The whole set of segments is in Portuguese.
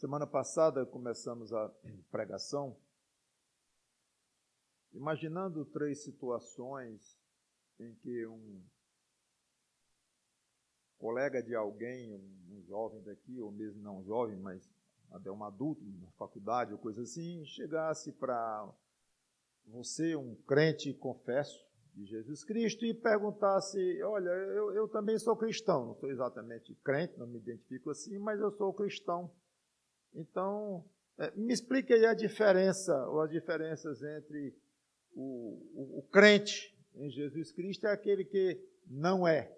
Semana passada começamos a pregação, imaginando 3 situações em que um colega de alguém, um jovem daqui, ou mesmo não jovem, mas até um adulto, na faculdade ou coisa assim, chegasse para você, um crente confesso de Jesus Cristo, e perguntasse: olha, eu também sou cristão, não sou exatamente crente, não me identifico assim, mas eu sou cristão. Então, me explique aí a diferença, ou as diferenças entre o crente em Jesus Cristo e aquele que não é.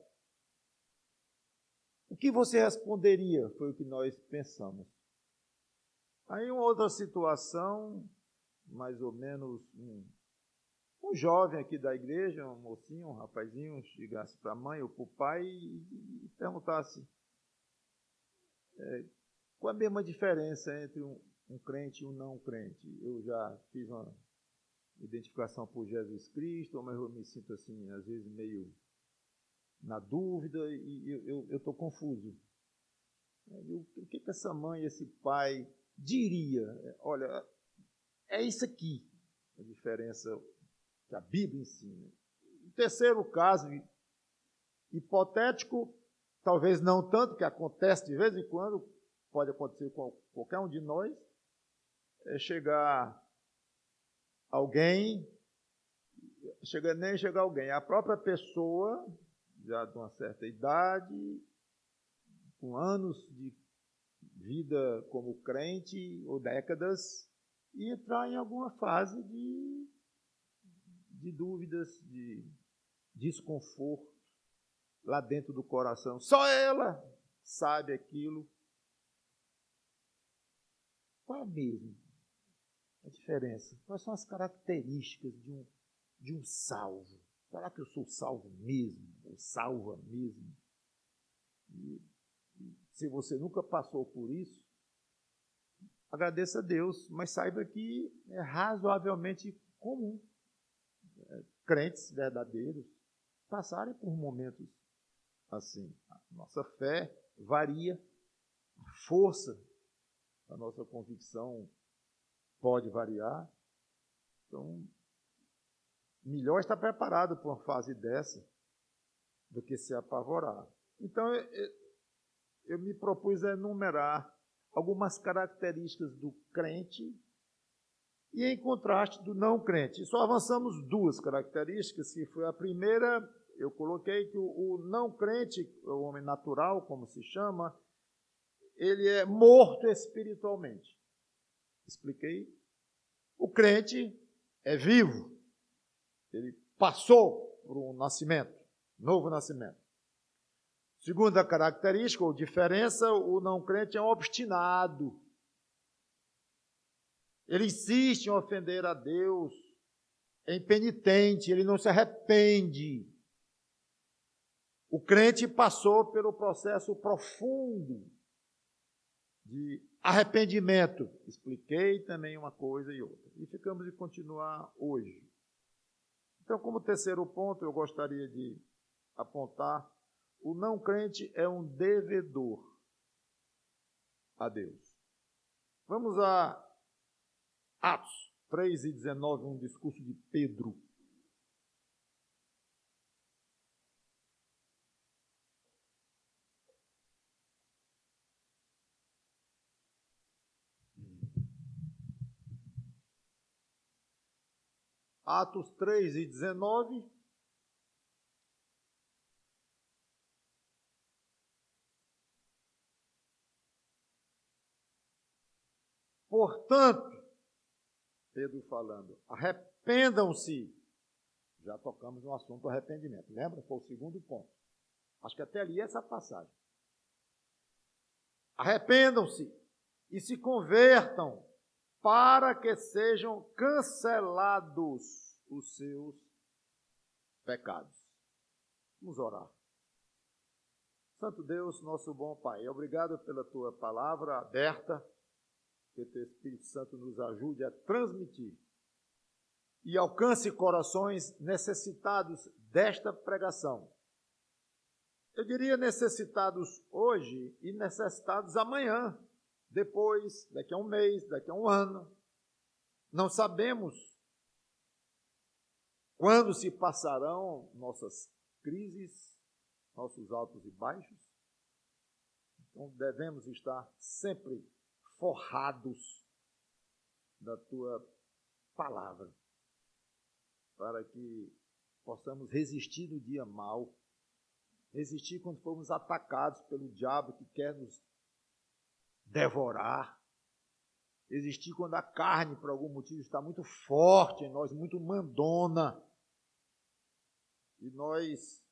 O que você responderia? Foi o que nós pensamos. Aí uma outra situação, mais ou menos um jovem aqui da igreja, um mocinho, um rapazinho, chegasse para a mãe ou para o pai e perguntasse qual a mesma diferença entre um crente e um não crente. Eu já fiz uma identificação por Jesus Cristo, mas eu me sinto assim, às vezes meio na dúvida e eu estou confuso. O que essa mãe, esse pai diria? Olha, é isso aqui, a diferença que a Bíblia ensina. O terceiro caso, hipotético, talvez não tanto, que acontece de vez em quando, pode acontecer com qualquer um de nós, é chegar alguém, a própria pessoa, já de uma certa idade, com anos de vida como crente, ou décadas, e entrar em alguma fase de dúvidas, de desconforto lá dentro do coração. Só ela sabe aquilo. Qual é mesmo a diferença? Quais são as características de um salvo? Será que eu sou salvo mesmo? Ou salva mesmo? E se você nunca passou por isso, agradeça a Deus, mas saiba que é razoavelmente comum crentes verdadeiros passarem por momentos assim. A nossa fé varia, a força da nossa convicção pode variar. Então, melhor estar preparado para uma fase dessa do que se apavorar. Então, eu me propus a enumerar algumas características do crente e em contraste do não crente. Só avançamos 2 características, que foi a primeira, eu coloquei que o não crente, o homem natural, como se chama, ele é morto espiritualmente. Expliquei. O crente é vivo. Ele passou por um nascimento, novo nascimento. Segunda característica, ou diferença, o não crente é um obstinado. Ele insiste em ofender a Deus, é impenitente, ele não se arrepende. O crente passou pelo processo profundo de arrependimento. Expliquei também uma coisa e outra. E ficamos de continuar hoje. Então, como terceiro ponto, eu gostaria de apontar: o não crente é um devedor a Deus. Vamos a Atos 3:19, um discurso de Pedro. Atos 3:19. Portanto, Pedro falando, arrependam-se. Já tocamos no assunto do arrependimento. Lembra? Foi o segundo ponto. Acho que até ali essa passagem. Arrependam-se e se convertam para que sejam cancelados os seus pecados. Vamos orar. Santo Deus, nosso bom Pai, obrigado pela tua palavra aberta, que teu Espírito Santo nos ajude a transmitir e alcance corações necessitados desta pregação. Eu diria necessitados hoje e necessitados amanhã depois, daqui a um mês, daqui a um ano. Não sabemos quando se passarão nossas crises, nossos altos e baixos. Então, devemos estar sempre forrados da tua palavra, para que possamos resistir no dia mau, resistir quando formos atacados pelo diabo que quer nos devorar, resistir quando a carne, por algum motivo, está muito forte em nós, muito mandona, e nós,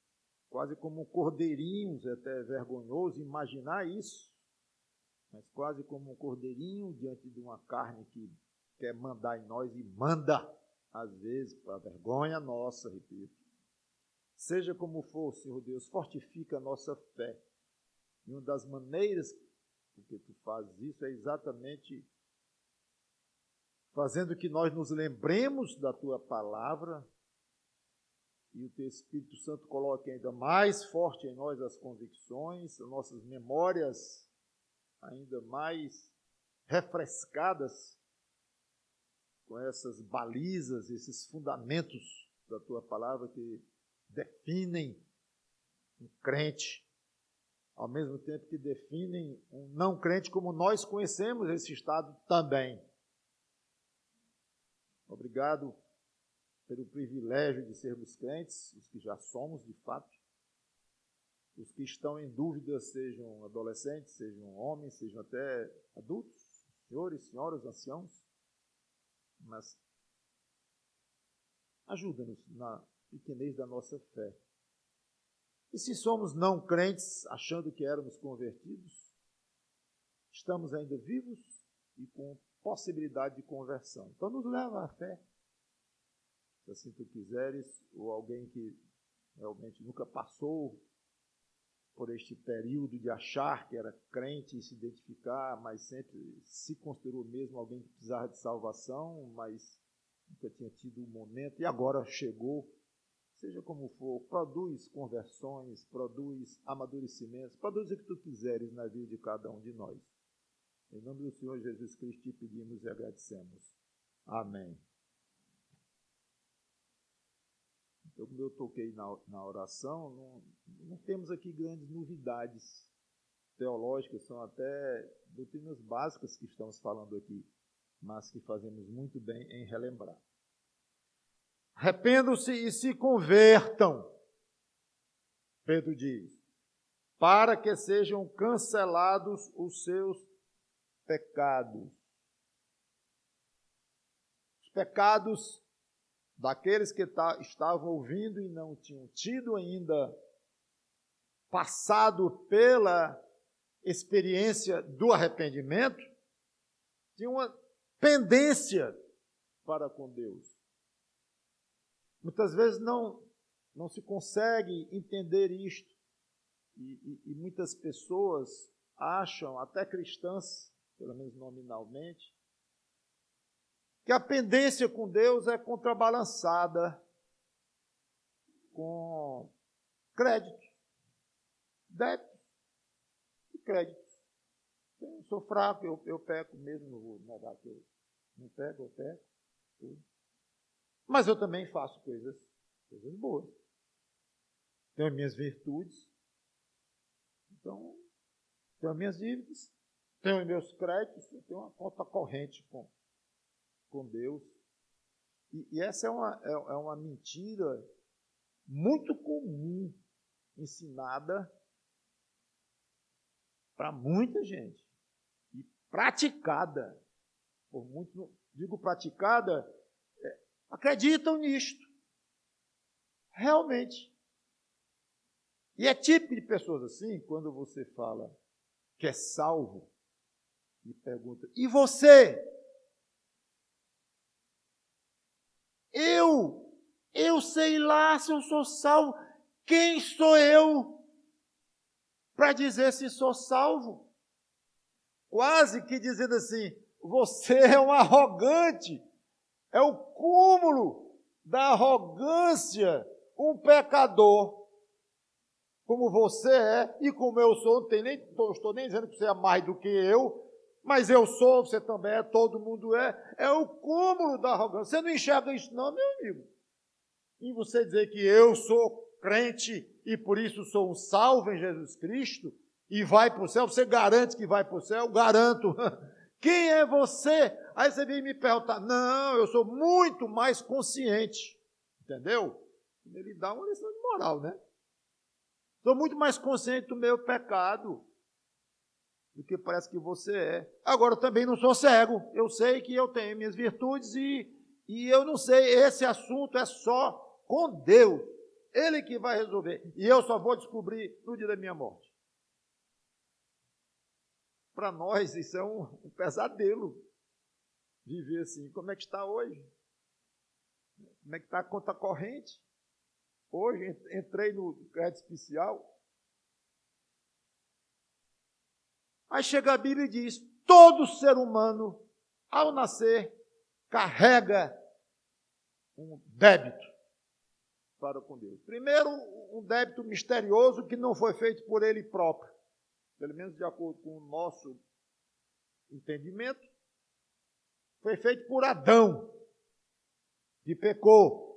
quase como cordeirinhos, é até vergonhoso imaginar isso, mas quase como um cordeirinho diante de uma carne que quer mandar em nós e manda, às vezes, para vergonha nossa, repito. Seja como for, Senhor Deus, fortifica a nossa fé. E uma das maneiras que tu fazes isso é exatamente fazendo que nós nos lembremos da tua palavra e o teu Espírito Santo coloque ainda mais forte em nós as convicções, as nossas memórias ainda mais refrescadas com essas balizas, esses fundamentos da tua palavra que definem um crente, ao mesmo tempo que definem um não crente como nós conhecemos esse estado também. Obrigado pelo privilégio de sermos crentes, os que já somos de fato, os que estão em dúvida, sejam adolescentes, sejam homens, sejam até adultos, senhores, senhoras, anciãos, mas ajuda-nos na pequenez da nossa fé. E se somos não crentes, achando que éramos convertidos, estamos ainda vivos e com possibilidade de conversão. Então nos leva à fé, se assim tu quiseres, ou alguém que realmente nunca passou por este período de achar que era crente e se identificar, mas sempre se considerou mesmo alguém que precisava de salvação, mas nunca tinha tido um momento e agora chegou. Seja como for, produz conversões, produz amadurecimentos, produz o que tu quiseres na vida de cada um de nós. Em nome do Senhor Jesus Cristo te pedimos e agradecemos. Amém. Então, como eu toquei na oração, não temos aqui grandes novidades teológicas, são até doutrinas básicas que estamos falando aqui, mas que fazemos muito bem em relembrar. Arrependam-se e se convertam, Pedro diz, para que sejam cancelados os seus pecados. Os pecados daqueles que estavam ouvindo e não tinham tido ainda passado pela experiência do arrependimento, tinham uma pendência para com Deus. Muitas vezes não se consegue entender isto. E muitas pessoas acham, até cristãs, pelo menos nominalmente, que a pendência com Deus é contrabalançada com crédito, débito e crédito. Eu sou fraco, eu peco mesmo, não vou negar que eu não peco, eu peco. Mas eu também faço coisas boas. Tenho as minhas virtudes. Então, tenho as minhas dívidas, tenho os meus créditos, eu tenho uma conta corrente com Deus. E essa é uma mentira muito comum, ensinada para muita gente. E praticada por muitos. Digo praticada, acreditam nisto. Realmente. E é típico de pessoas assim, quando você fala que é salvo, e pergunta, e você? Eu sei lá se eu sou salvo. Quem sou eu para dizer se sou salvo? Quase que dizendo assim, você é um arrogante. É o cúmulo da arrogância, um pecador, como você é e como eu sou, não estou nem dizendo que você é mais do que eu, mas eu sou, você também é, todo mundo é. É o cúmulo da arrogância. Você não enxerga isso não, meu amigo? E você dizer que eu sou crente e por isso sou um salvo em Jesus Cristo e vai para o céu, você garante que vai para o céu? Garanto. Quem é você? Aí você vem me perguntar, não, eu sou muito mais consciente, entendeu? Ele dá uma lição de moral, né? Sou muito mais consciente do meu pecado do que parece que você é. Agora, eu também não sou cego, eu sei que eu tenho minhas virtudes e eu não sei, esse assunto é só com Deus, Ele que vai resolver, e eu só vou descobrir no dia da minha morte. Para nós, isso é um pesadelo, viver assim. Como é que está hoje? Como é que está a conta corrente? Hoje, entrei no crédito especial. Aí chega a Bíblia e diz, todo ser humano, ao nascer, carrega um débito para com Deus. Primeiro, um débito misterioso que não foi feito por ele próprio, pelo menos de acordo com o nosso entendimento, foi feito por Adão, que pecou.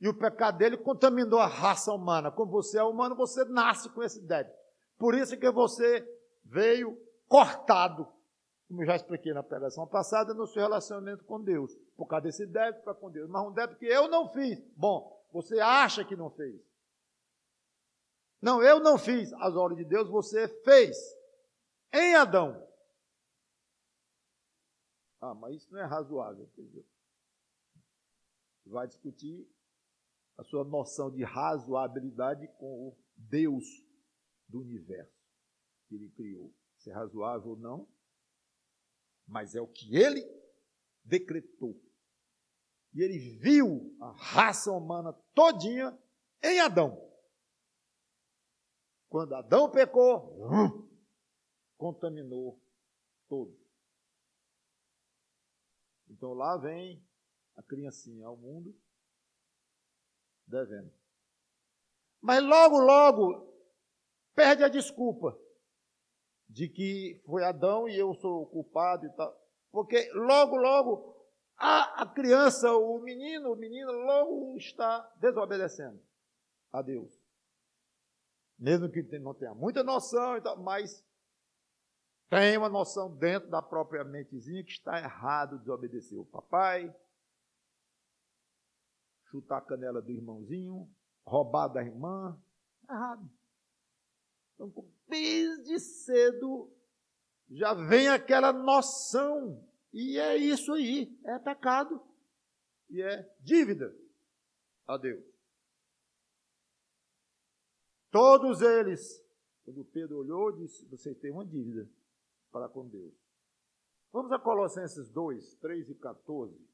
E o pecado dele contaminou a raça humana. Como você é humano, você nasce com esse débito. Por isso que você veio cortado, como eu já expliquei na pregação passada, no seu relacionamento com Deus. Por causa desse débito para com Deus. Mas um débito que eu não fiz. Bom, você acha que não fez. Não, eu não fiz. As ordens de Deus você fez. Em Adão. Ah, mas isso não é razoável. Entendeu? Vai discutir a sua noção de razoabilidade com o Deus do universo que Ele criou. Se é razoável ou não, mas é o que Ele decretou. E Ele viu a raça humana todinha em Adão. Quando Adão pecou, contaminou todos. Então lá vem a criancinha ao mundo, devendo. Mas logo, logo, perde a desculpa de que foi Adão e eu sou o culpado e tal. Porque logo, logo, a criança, o menino, logo está desobedecendo a Deus. Mesmo que não tenha muita noção e tal, mas tem uma noção dentro da própria mentezinha que está errado desobedecer o papai, chutar a canela do irmãozinho, roubar da irmã, errado. Então, desde cedo, já vem aquela noção, e é isso aí, é pecado, e é dívida a Deus. Todos eles, quando Pedro olhou, disse, você tem uma dívida para com Deus. Vamos a Colossenses 2, 3 e 14.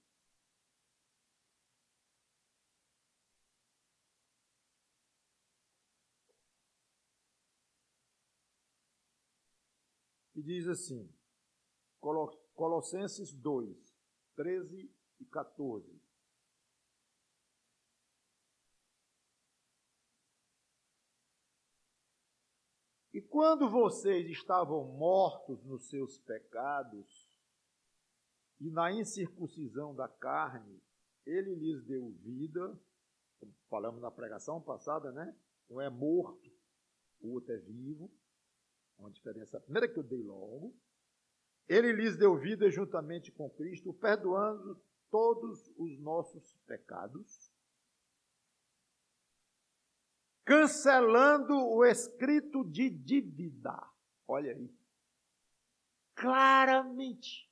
E diz assim, Colossenses 2, 13 e 14. E quando vocês estavam mortos nos seus pecados e na incircuncisão da carne, ele lhes deu vida, como falamos na pregação passada, né? Um é morto, o outro é vivo. Uma diferença, a primeira que eu dei logo. Ele lhes deu vida juntamente com Cristo, perdoando todos os nossos pecados, cancelando o escrito de dívida. Olha aí. Claramente.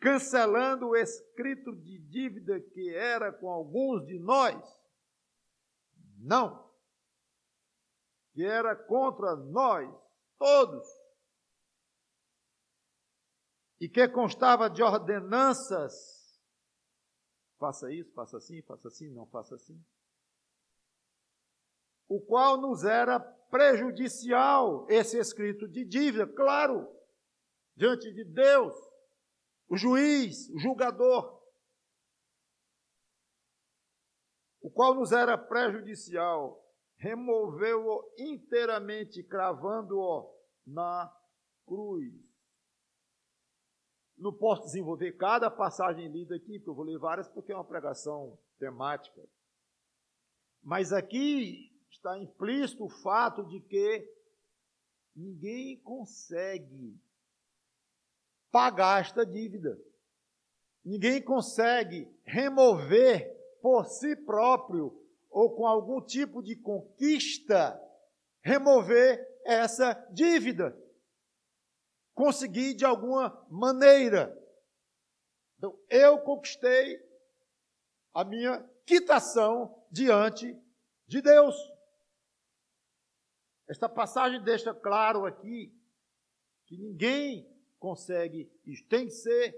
Cancelando o escrito de dívida que era com alguns de nós. Não. Que era contra nós, todos. E que constava de ordenanças. Faça isso, faça assim, não faça assim. O qual nos era prejudicial, esse escrito de dívida, claro, diante de Deus, o juiz, o julgador, o qual nos era prejudicial, removeu-o inteiramente, cravando-o na cruz. Não posso desenvolver cada passagem lida aqui, porque eu vou ler várias, porque é uma pregação temática. Mas aqui está implícito o fato de que ninguém consegue pagar esta dívida. Ninguém consegue remover por si próprio ou com algum tipo de conquista, remover essa dívida. Conseguir de alguma maneira. Então, eu conquistei a minha quitação diante de Deus. Esta passagem deixa claro aqui que ninguém consegue isso. Tem que ser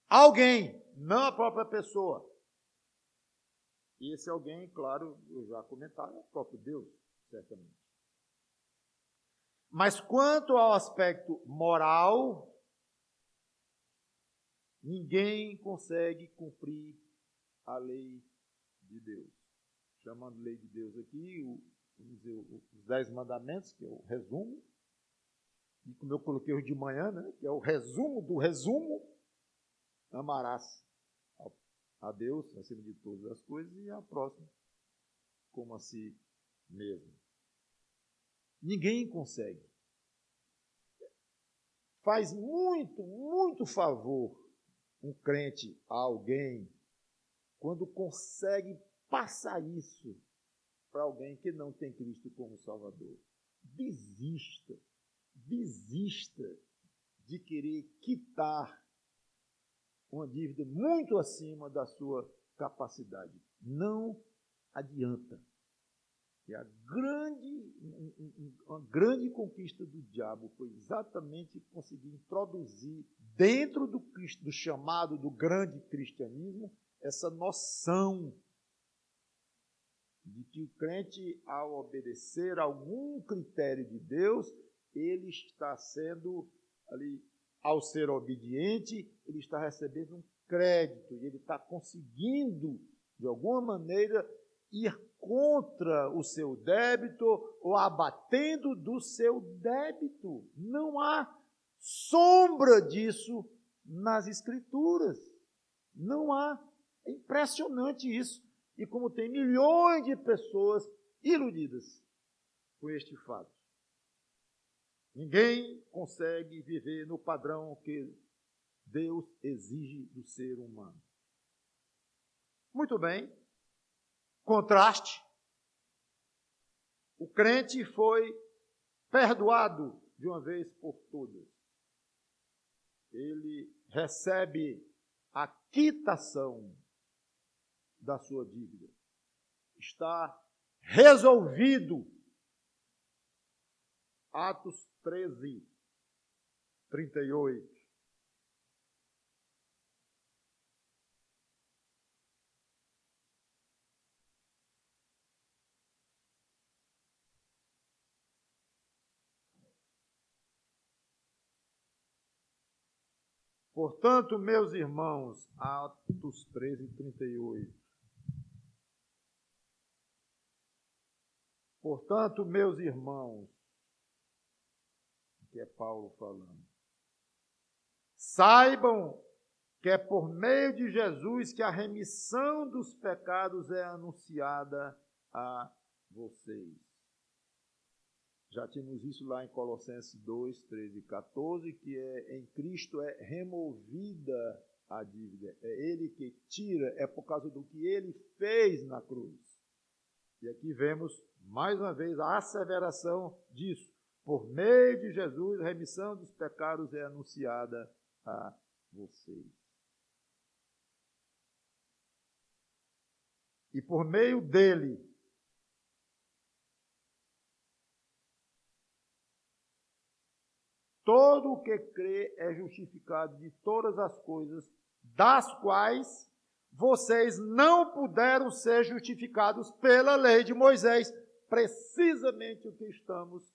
alguém, não a própria pessoa. E esse alguém, claro, eu já comentava, é o próprio Deus, certamente. Mas quanto ao aspecto moral, ninguém consegue cumprir a lei de Deus. Chamando lei de Deus aqui, vamos dizer, os 10 mandamentos, que é o resumo, e como eu coloquei hoje de manhã, né, que é o resumo do resumo, amarás a Deus acima de todas as coisas e a próxima como a si mesmo. Ninguém consegue. Faz muito favor um crente a alguém quando consegue passar isso para alguém que não tem Cristo como Salvador. Desista de querer quitar uma dívida muito acima da sua capacidade. Não adianta. E uma grande conquista do diabo foi exatamente conseguir introduzir dentro do chamado do grande cristianismo essa noção de que o crente, ao obedecer a algum critério de Deus, ele está sendo ali, ao ser obediente, ele está recebendo um crédito e ele está conseguindo, de alguma maneira, ir contra o seu débito ou abatendo do seu débito. Não há sombra disso nas Escrituras. Não há. É impressionante isso. E como tem milhões de pessoas iludidas com este fato. Ninguém consegue viver no padrão que Deus exige do ser humano. Muito bem. Contraste. O crente foi perdoado de uma vez por todas. Ele recebe a quitação da sua dívida. Está resolvido. Atos 13, 38. Portanto, meus irmãos, Atos 13, 38. Portanto, meus irmãos, que é Paulo falando, saibam que é por meio de Jesus que a remissão dos pecados é anunciada a vocês. Já tínhamos isso lá em Colossenses 2, 13 e 14, que em Cristo é removida a dívida. É Ele que tira, é por causa do que Ele fez na cruz. E aqui vemos, mais uma vez, a asseveração disso. Por meio de Jesus, a remissão dos pecados é anunciada a vocês. E por meio dele, todo o que crê é justificado de todas as coisas, das quais vocês não puderam ser justificados pela lei de Moisés. Precisamente o que estamos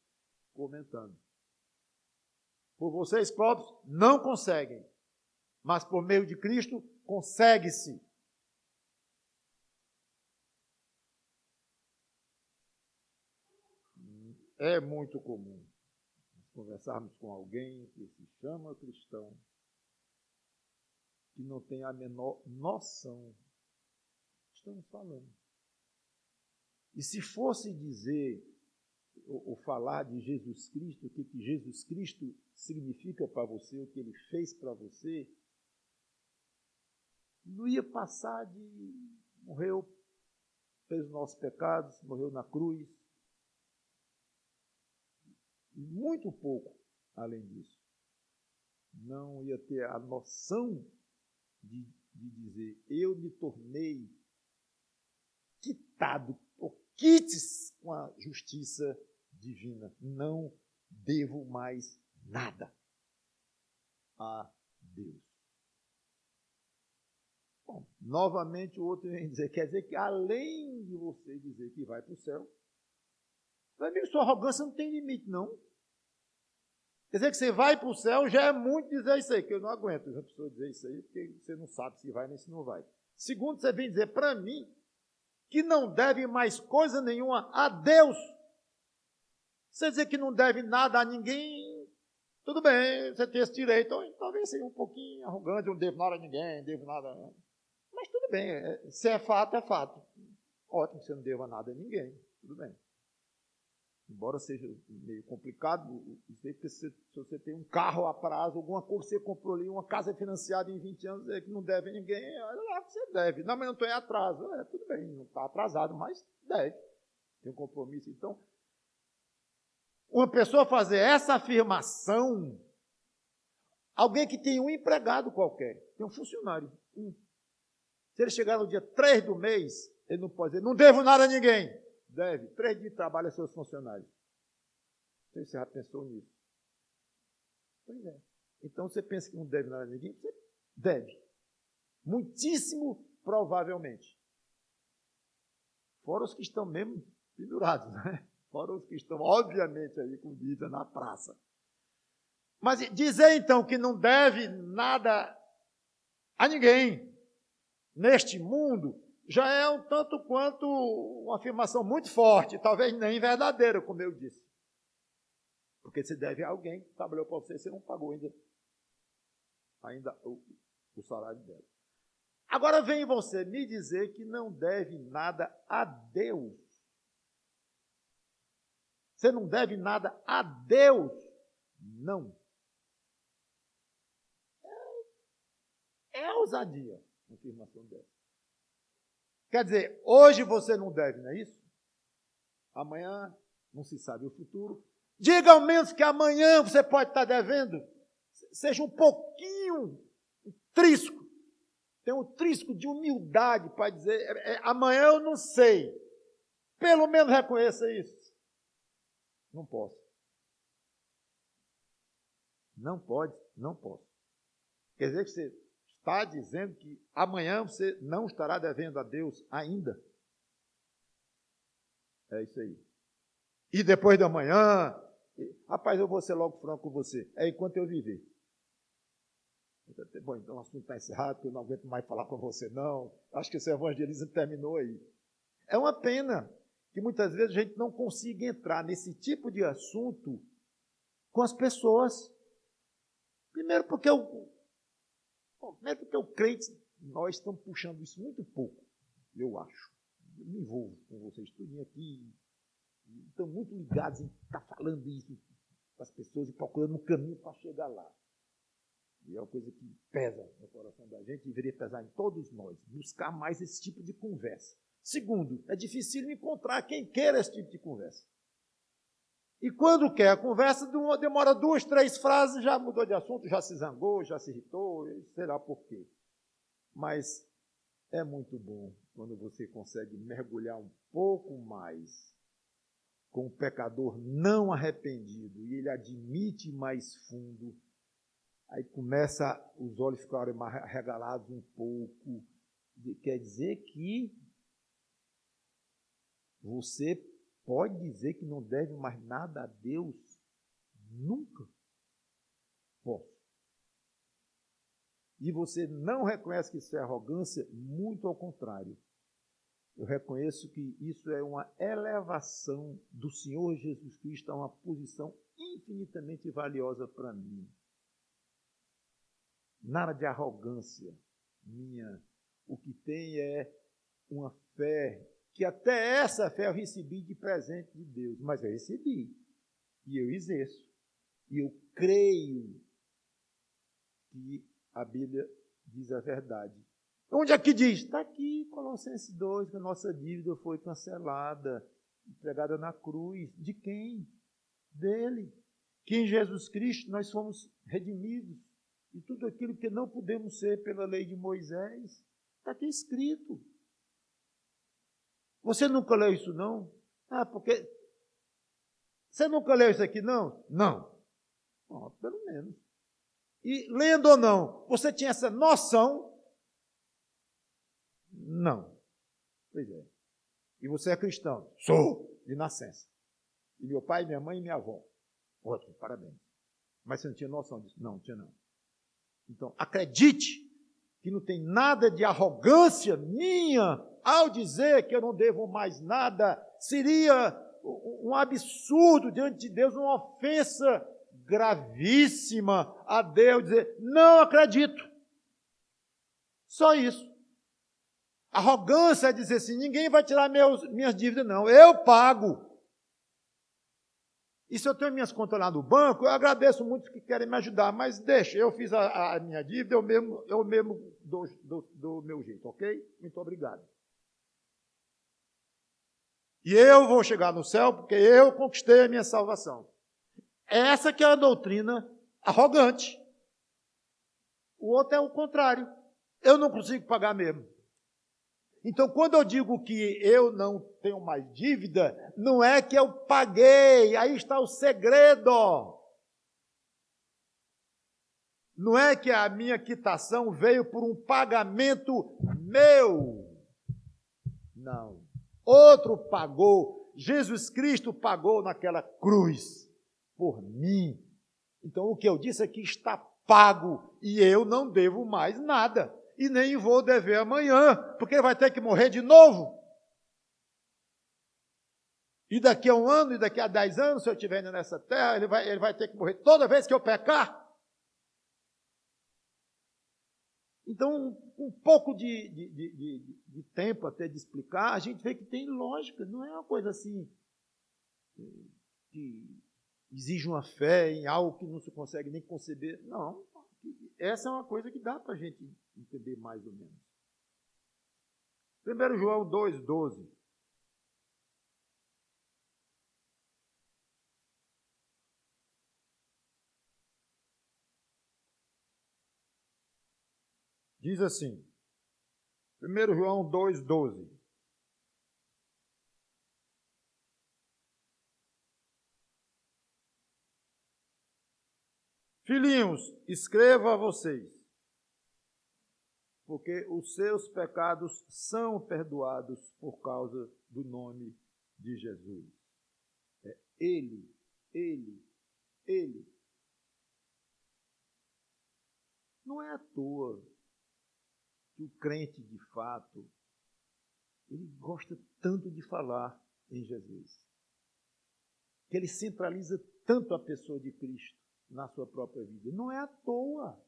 comentando. Por vocês próprios não conseguem, mas por meio de Cristo consegue-se. É muito comum conversarmos com alguém que se chama cristão que não têm a menor noção do que estamos falando. E se fosse dizer ou falar de Jesus Cristo, o que Jesus Cristo significa para você, o que ele fez para você, não ia passar de morreu, fez os nossos pecados, morreu na cruz. E muito pouco além disso. Não ia ter a noção de dizer, eu me tornei quitado, ou quites com a justiça divina. Não devo mais nada a Deus. Bom, novamente o outro vem dizer, quer dizer que além de você dizer que vai para o céu, meu amigo, sua arrogância não tem limite, não. Quer dizer que você vai para o céu, já é muito dizer isso aí, que eu não aguento a pessoa dizer isso aí, porque você não sabe se vai nem se não vai. Segundo, você vem dizer para mim que não deve mais coisa nenhuma a Deus. Você dizer que não deve nada a ninguém, tudo bem, você tem esse direito. Talvez seja um pouquinho arrogante, eu não devo nada a ninguém, não devo nada. Mas tudo bem, se é fato, é fato. Ótimo que você não deva nada a ninguém, tudo bem. Embora seja meio complicado, porque se você tem um carro a prazo, alguma coisa que você comprou ali, uma casa financiada em 20 anos, que não deve a ninguém, olha lá que você deve. Não, mas não estou em atraso. Tudo bem, não está atrasado, mas deve. Tem um compromisso. Então, uma pessoa fazer essa afirmação, alguém que tem um empregado qualquer, tem um funcionário, se ele chegar no dia 3 do mês, ele não pode dizer, não devo nada a ninguém. Deve. 3 dias de trabalho a seus funcionários. Você já pensou nisso? Pois é. Então, você pensa que não deve nada a ninguém? Você deve. Muitíssimo provavelmente. Fora os que estão mesmo pendurados, né? Fora os que estão, obviamente, aí com dívida na praça. Mas dizer, então, que não deve nada a ninguém neste mundo, já é um tanto quanto uma afirmação muito forte, talvez nem verdadeira, como eu disse. Porque se deve a alguém, trabalhou para você não pagou ainda o salário dela. Agora vem você me dizer que não deve nada a Deus. Você não deve nada a Deus. Não. É ousadia uma afirmação dessa. Quer dizer, hoje você não deve, não é isso? Amanhã não se sabe o futuro. Diga ao menos que amanhã você pode estar devendo. Seja um pouquinho trisco. Tem um trisco de humildade para dizer, amanhã eu não sei. Pelo menos reconheça isso. Não posso. Não pode, não posso. Quer dizer que você está dizendo que amanhã você não estará devendo a Deus ainda. É isso aí. E depois de amanhã, rapaz, eu vou ser logo franco com você. É enquanto eu viver. Bom, então o assunto está encerrado, porque eu não aguento mais falar com você, não. Acho que esse evangelismo terminou aí. É uma pena que muitas vezes a gente não consiga entrar nesse tipo de assunto com as pessoas. Primeiro porque o crente, nós estamos puxando isso muito pouco, eu acho. Eu me envolvo com vocês, tudinho aqui, estão muito ligados em estar falando isso para as pessoas e procurando um caminho para chegar lá. E é uma coisa que pesa no coração da gente e deveria pesar em todos nós, buscar mais esse tipo de conversa. Segundo, é difícil encontrar quem queira esse tipo de conversa. E quando quer a conversa, demora 2, 3 frases, já mudou de assunto, já se zangou, já se irritou, sei lá por quê. Mas é muito bom quando você consegue mergulhar um pouco mais com o pecador não arrependido e ele admite mais fundo. Aí começa os olhos ficarem mais arregalados um pouco. Quer dizer que você pode dizer que não deve mais nada a Deus? Nunca. Posso. E você não reconhece que isso é arrogância? Muito ao contrário. Eu reconheço que isso é uma elevação do Senhor Jesus Cristo a uma posição infinitamente valiosa para mim. Nada de arrogância minha. O que tem é uma fé, que até essa fé eu recebi de presente de Deus, mas eu recebi, e eu exerço, e eu creio que a Bíblia diz a verdade. Onde é que diz? Está aqui, Colossenses 2, que a nossa dívida foi cancelada, entregada na cruz. De quem? Dele. Que em Jesus Cristo nós fomos redimidos. E tudo aquilo que não podemos ser pela lei de Moisés, está aqui escrito. Você nunca leu isso, não? Ah, porque... Você nunca leu isso aqui, não? Não. Bom, pelo menos. E lendo ou não, você tinha essa noção? Não. Pois é. E você é cristão? Sou, de nascença. E meu pai, minha mãe e minha avó. Ótimo, parabéns. Mas você não tinha noção disso? Não, não tinha não. Então, acredite que não tem nada de arrogância minha ao dizer que eu não devo mais nada. Seria um absurdo diante de Deus, uma ofensa gravíssima a Deus dizer, não acredito. Só isso. Arrogância é dizer assim, ninguém vai tirar minhas dívidas, não. Eu pago. E se eu tenho minhas contas lá no banco, eu agradeço muito que querem me ajudar, mas deixa, eu fiz a minha dívida, eu mesmo dou meu jeito, ok? Muito obrigado. E eu vou chegar no céu porque eu conquistei a minha salvação. Essa que é a doutrina arrogante. O outro é o contrário. Eu não consigo pagar mesmo. Então, quando eu digo que eu não tenho mais dívida, não é que eu paguei, aí está o segredo. Não é que a minha quitação veio por um pagamento meu. Não. Outro pagou. Jesus Cristo pagou naquela cruz por mim. Então, o que eu disse é que está pago e eu não devo mais nada. E nem vou dever amanhã, porque ele vai ter que morrer de novo. E daqui a 1 ano, e daqui a 10 anos, se eu estiver ainda nessa terra, ele vai ter que morrer toda vez que eu pecar. Então, um pouco de tempo até de explicar, a gente vê que tem lógica, não é uma coisa assim que exige uma fé em algo que não se consegue nem conceber. Não, essa é uma coisa que dá para a gente entender mais ou menos. 1 João 2,12. Diz assim, 1 João 2,12. Filhinhos, escrevo a vocês, porque os seus pecados são perdoados por causa do nome de Jesus. É Ele. Não é à toa que o crente, de fato, ele gosta tanto de falar em Jesus. Que ele centraliza tanto a pessoa de Cristo na sua própria vida. Não é à toa.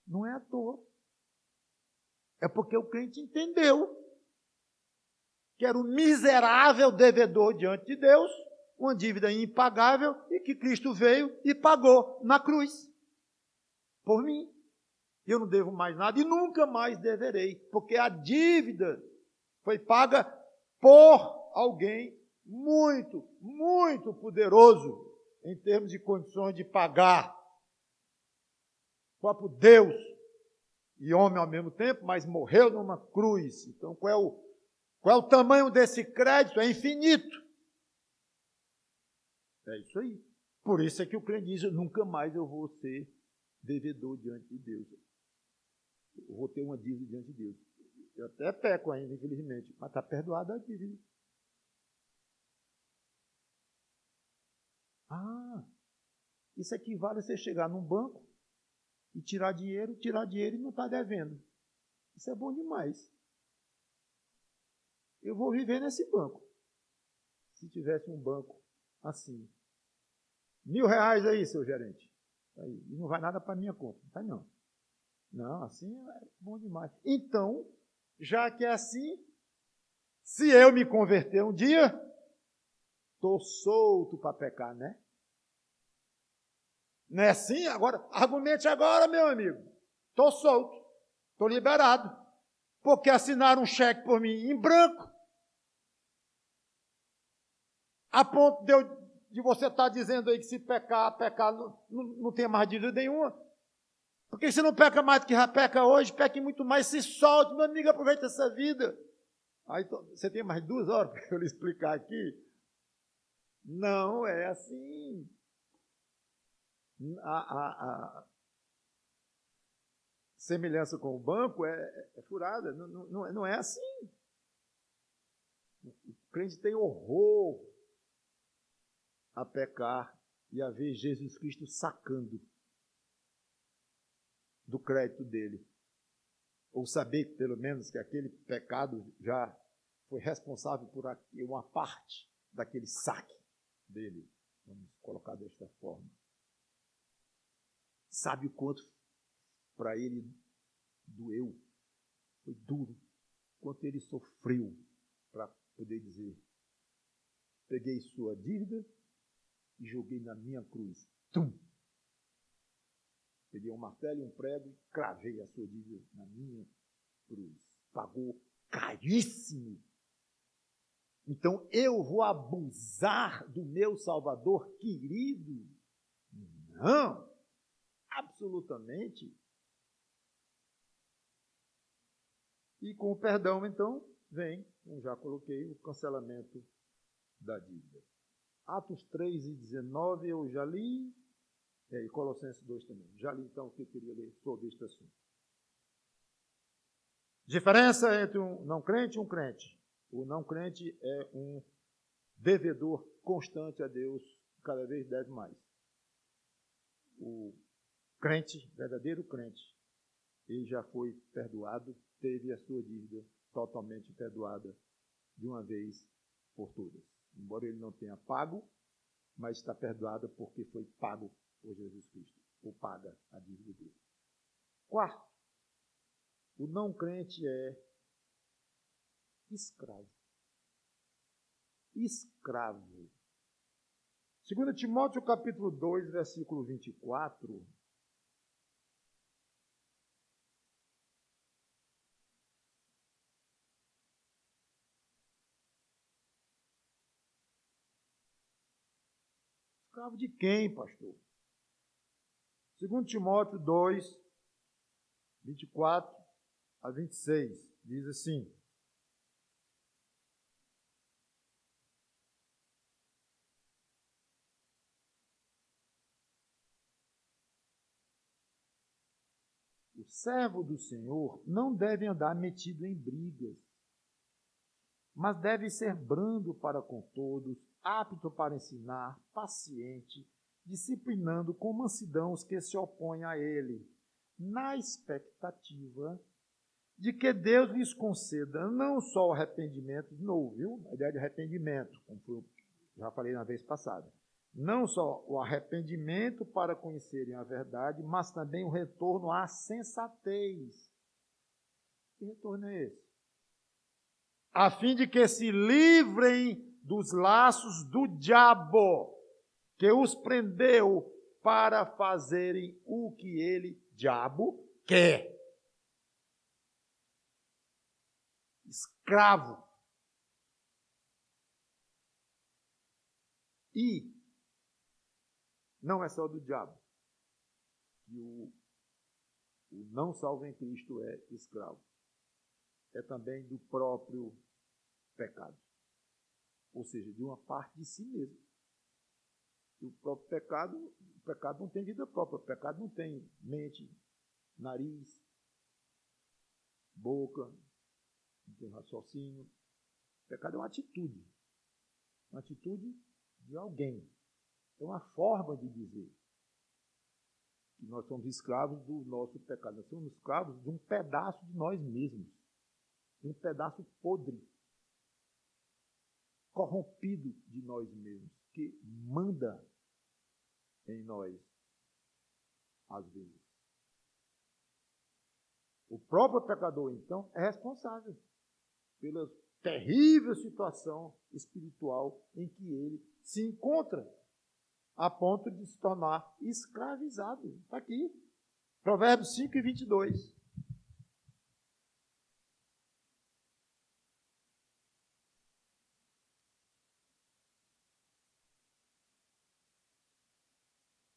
Não é à toa. É porque o crente entendeu que era um miserável devedor diante de Deus, uma dívida impagável, e que Cristo veio e pagou na cruz por mim. Eu não devo mais nada e nunca mais deverei, porque a dívida foi paga por alguém muito, muito poderoso em termos de condições de pagar. O próprio Deus e homem ao mesmo tempo, mas morreu numa cruz. Então, qual é o tamanho desse crédito? É infinito. É isso aí. Por isso é que o crente diz, nunca mais eu vou ser devedor diante de Deus. Eu vou ter uma dívida diante de Deus. Eu até peco ainda, infelizmente, mas está perdoada a dívida. Isso equivale a você chegar num banco e tirar dinheiro e não está devendo. Isso é bom demais. Eu vou viver nesse banco. Se tivesse um banco assim. R$1.000 aí, seu gerente. Aí, e não vai nada para a minha conta. Não vai não. Não, assim é bom demais. Então, já que é assim, se eu me converter um dia, estou solto para pecar, né? Não é assim? Agora, argumente agora, meu amigo. Estou solto, estou liberado. Porque assinaram um cheque por mim em branco, a ponto de você estar dizendo aí que se pecar não tem mais dívida nenhuma. Porque se não peca mais do que já peca hoje, peque muito mais, se solte, meu amigo, aproveita essa vida. Aí você tem mais 2 horas para eu lhe explicar aqui? Não é assim. A semelhança com o banco é furada, não é assim. O crente tem horror a pecar e a ver Jesus Cristo sacando do crédito dele. Ou saber, pelo menos, que aquele pecado já foi responsável por uma parte daquele saque dele. Vamos colocar desta forma. Sabe o quanto para ele doeu? Foi duro. Quanto ele sofreu para poder dizer: peguei sua dívida e joguei na minha cruz. Tum! Peguei um martelo e um prego e cravei a sua dívida na minha cruz. Pagou caríssimo. Então eu vou abusar do meu Salvador querido? Não, absolutamente. E com o perdão, então, vem, como já coloquei, o cancelamento da dívida. Atos 3 e 19 eu já li, e Colossenses 2 também. Já li, então, o que eu queria ler sobre este assunto. Diferença entre um não crente e um crente. O não crente é um devedor constante a Deus, cada vez deve mais. O crente, verdadeiro crente, ele já foi perdoado, teve a sua dívida totalmente perdoada de uma vez por todas. Embora ele não tenha pago, mas está perdoado porque foi pago por Jesus Cristo, ou paga a dívida dele. Quarto, o não crente é escravo. Escravo. 2 Timóteo capítulo 2, versículo 24. Escravo de quem, pastor? 2 Timóteo 2, 24 a 26, diz assim: o servo do Senhor não deve andar metido em brigas, mas deve ser brando para com todos, apto para ensinar, paciente, disciplinando com mansidão os que se opõem a ele, na expectativa de que Deus lhes conceda não só o arrependimento, de novo, viu? A ideia de arrependimento, como já falei na vez passada. Não só o arrependimento para conhecerem a verdade, mas também o retorno à sensatez. Que retorno é esse? A fim de que se livrem dos laços do diabo, que os prendeu para fazerem o que ele, diabo, quer. Escravo. E não é só do diabo. E o não salvo em Cristo é escravo. É também do próprio pecado. Ou seja, de uma parte de si mesmo. E o próprio pecado, o pecado não tem vida própria. O pecado não tem mente, nariz, boca, não tem raciocínio. O pecado é uma atitude. Uma atitude de alguém. É uma forma de dizer que nós somos escravos do nosso pecado. Nós somos escravos de um pedaço de nós mesmos. Um pedaço podre, corrompido de nós mesmos, que manda em nós, às vezes. O próprio pecador, então, é responsável pela terrível situação espiritual em que ele se encontra, a ponto de se tornar escravizado. Está aqui, Provérbios 5 e 22.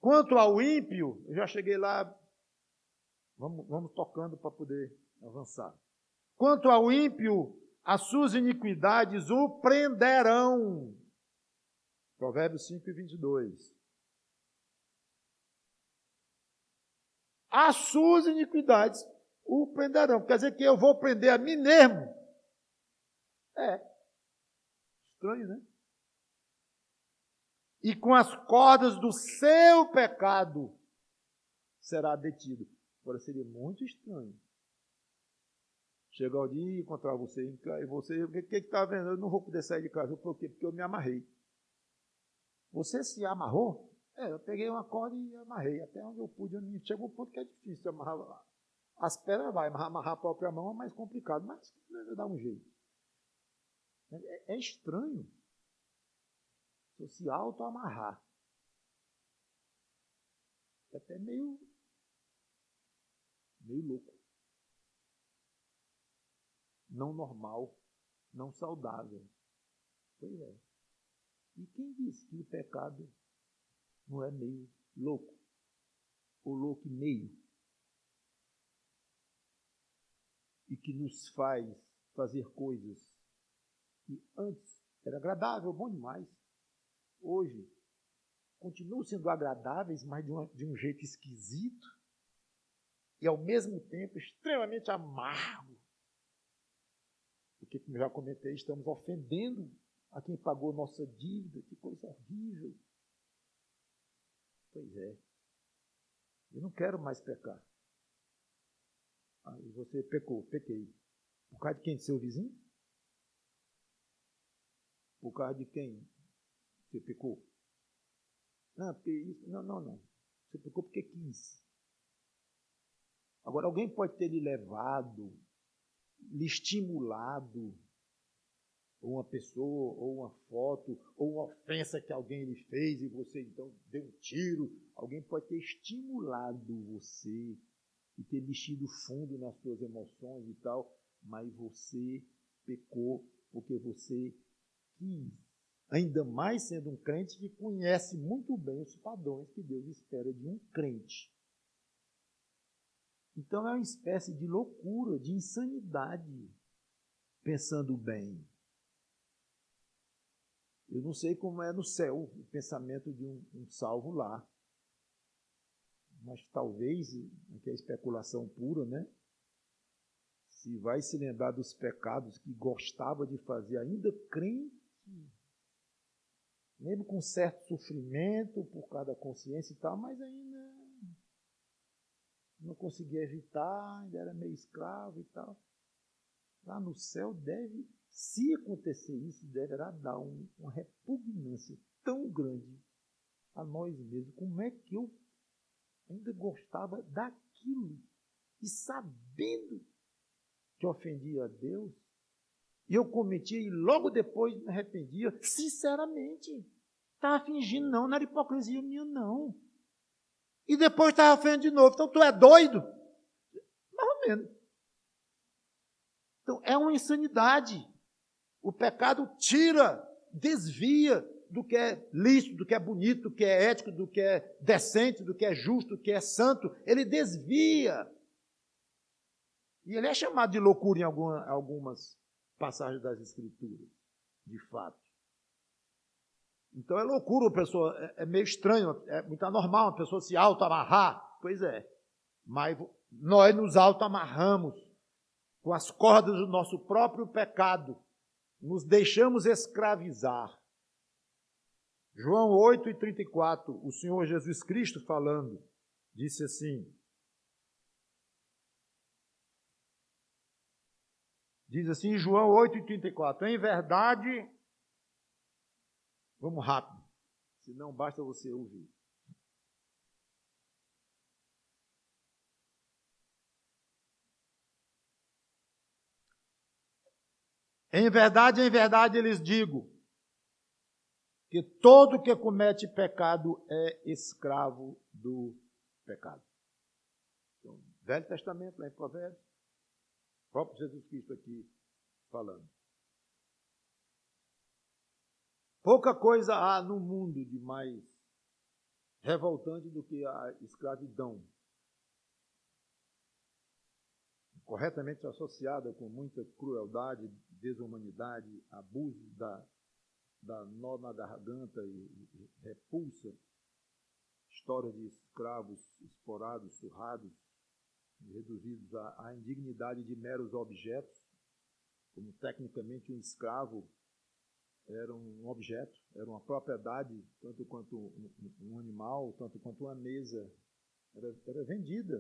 Quanto ao ímpio, eu já cheguei lá, vamos tocando para poder avançar. Quanto ao ímpio, as suas iniquidades o prenderão. Provérbios 5 e 22. As suas iniquidades o prenderão. Quer dizer que eu vou prender a mim mesmo. É. Estranho, né? E com as cordas do seu pecado será detido. Agora seria muito estranho chegar o dia e encontrar você em casa, e você, o que está vendo? Eu não vou poder sair de casa. Por quê? Porque eu me amarrei. Você se amarrou? Eu peguei uma corda e amarrei. Até onde eu pude. Chega um ponto que é difícil amarrar. As pernas vai, mas amarrar a própria mão é mais complicado. Mas dá um jeito. É estranho. Se auto-amarrar. É até meio louco. Não normal, não saudável. Pois é. E quem disse que o pecado não é meio louco? Ou louco e meio? E que nos faz fazer coisas que antes era agradável, bom demais. Hoje, continuam sendo agradáveis, mas de um jeito esquisito. E, ao mesmo tempo, extremamente amargo. Porque, como já comentei, estamos ofendendo a quem pagou nossa dívida. Que coisa horrível. Pois é. Eu não quero mais pecar. Aí você pecou, pequei. Por causa de quem? Seu vizinho? Por causa de quem você pecou? Não, porque isso. Não. Você pecou porque quis. Agora, alguém pode ter lhe levado, lhe estimulado, ou uma pessoa, ou uma foto, ou uma ofensa que alguém lhe fez e você então deu um tiro. Alguém pode ter estimulado você e ter mexido fundo nas suas emoções e tal, mas você pecou porque você quis. Ainda mais sendo um crente que conhece muito bem os padrões que Deus espera de um crente. Então é uma espécie de loucura, de insanidade, pensando bem. Eu não sei como é no céu o pensamento de um salvo lá. Mas talvez, que é especulação pura, né? Se vai se lembrar dos pecados que gostava de fazer, ainda crente, mesmo com certo sofrimento por causa da consciência e tal, mas ainda não conseguia evitar, ainda era meio escravo e tal. Lá no céu deve, se acontecer isso, deverá dar uma repugnância tão grande a nós mesmos. Como é que eu ainda gostava daquilo e sabendo que ofendia a Deus, e eu cometia e logo depois me arrependia, sinceramente. Estava fingindo não era hipocrisia minha não. E depois estava ofendendo de novo. Então tu é doido? Mais ou menos. Então é uma insanidade. O pecado tira, desvia do que é lícito, do que é bonito, do que é ético, do que é decente, do que é justo, do que é santo. Ele desvia. E ele é chamado de loucura em algumas passagens das Escrituras, de fato. Então é loucura, a pessoa, é meio estranho, é muito anormal uma pessoa se auto-amarrar. Pois é, mas nós nos auto-amarramos com as cordas do nosso próprio pecado, nos deixamos escravizar. João 8:34, o Senhor Jesus Cristo falando, disse assim, diz assim, João 8:34, em verdade, vamos rápido, senão basta você ouvir. Em verdade, lhes digo que todo que comete pecado é escravo do pecado. Então, Velho Testamento, lá em Provérbios, o próprio Jesus Cristo aqui falando. Pouca coisa há no mundo de mais revoltante do que a escravidão, corretamente associada com muita crueldade, desumanidade, abuso da nó na garganta e repulsa, história de escravos explorados, surrados, reduzidos à indignidade de meros objetos, como tecnicamente um escravo era um objeto, era uma propriedade, tanto quanto um animal, tanto quanto uma mesa, era vendida.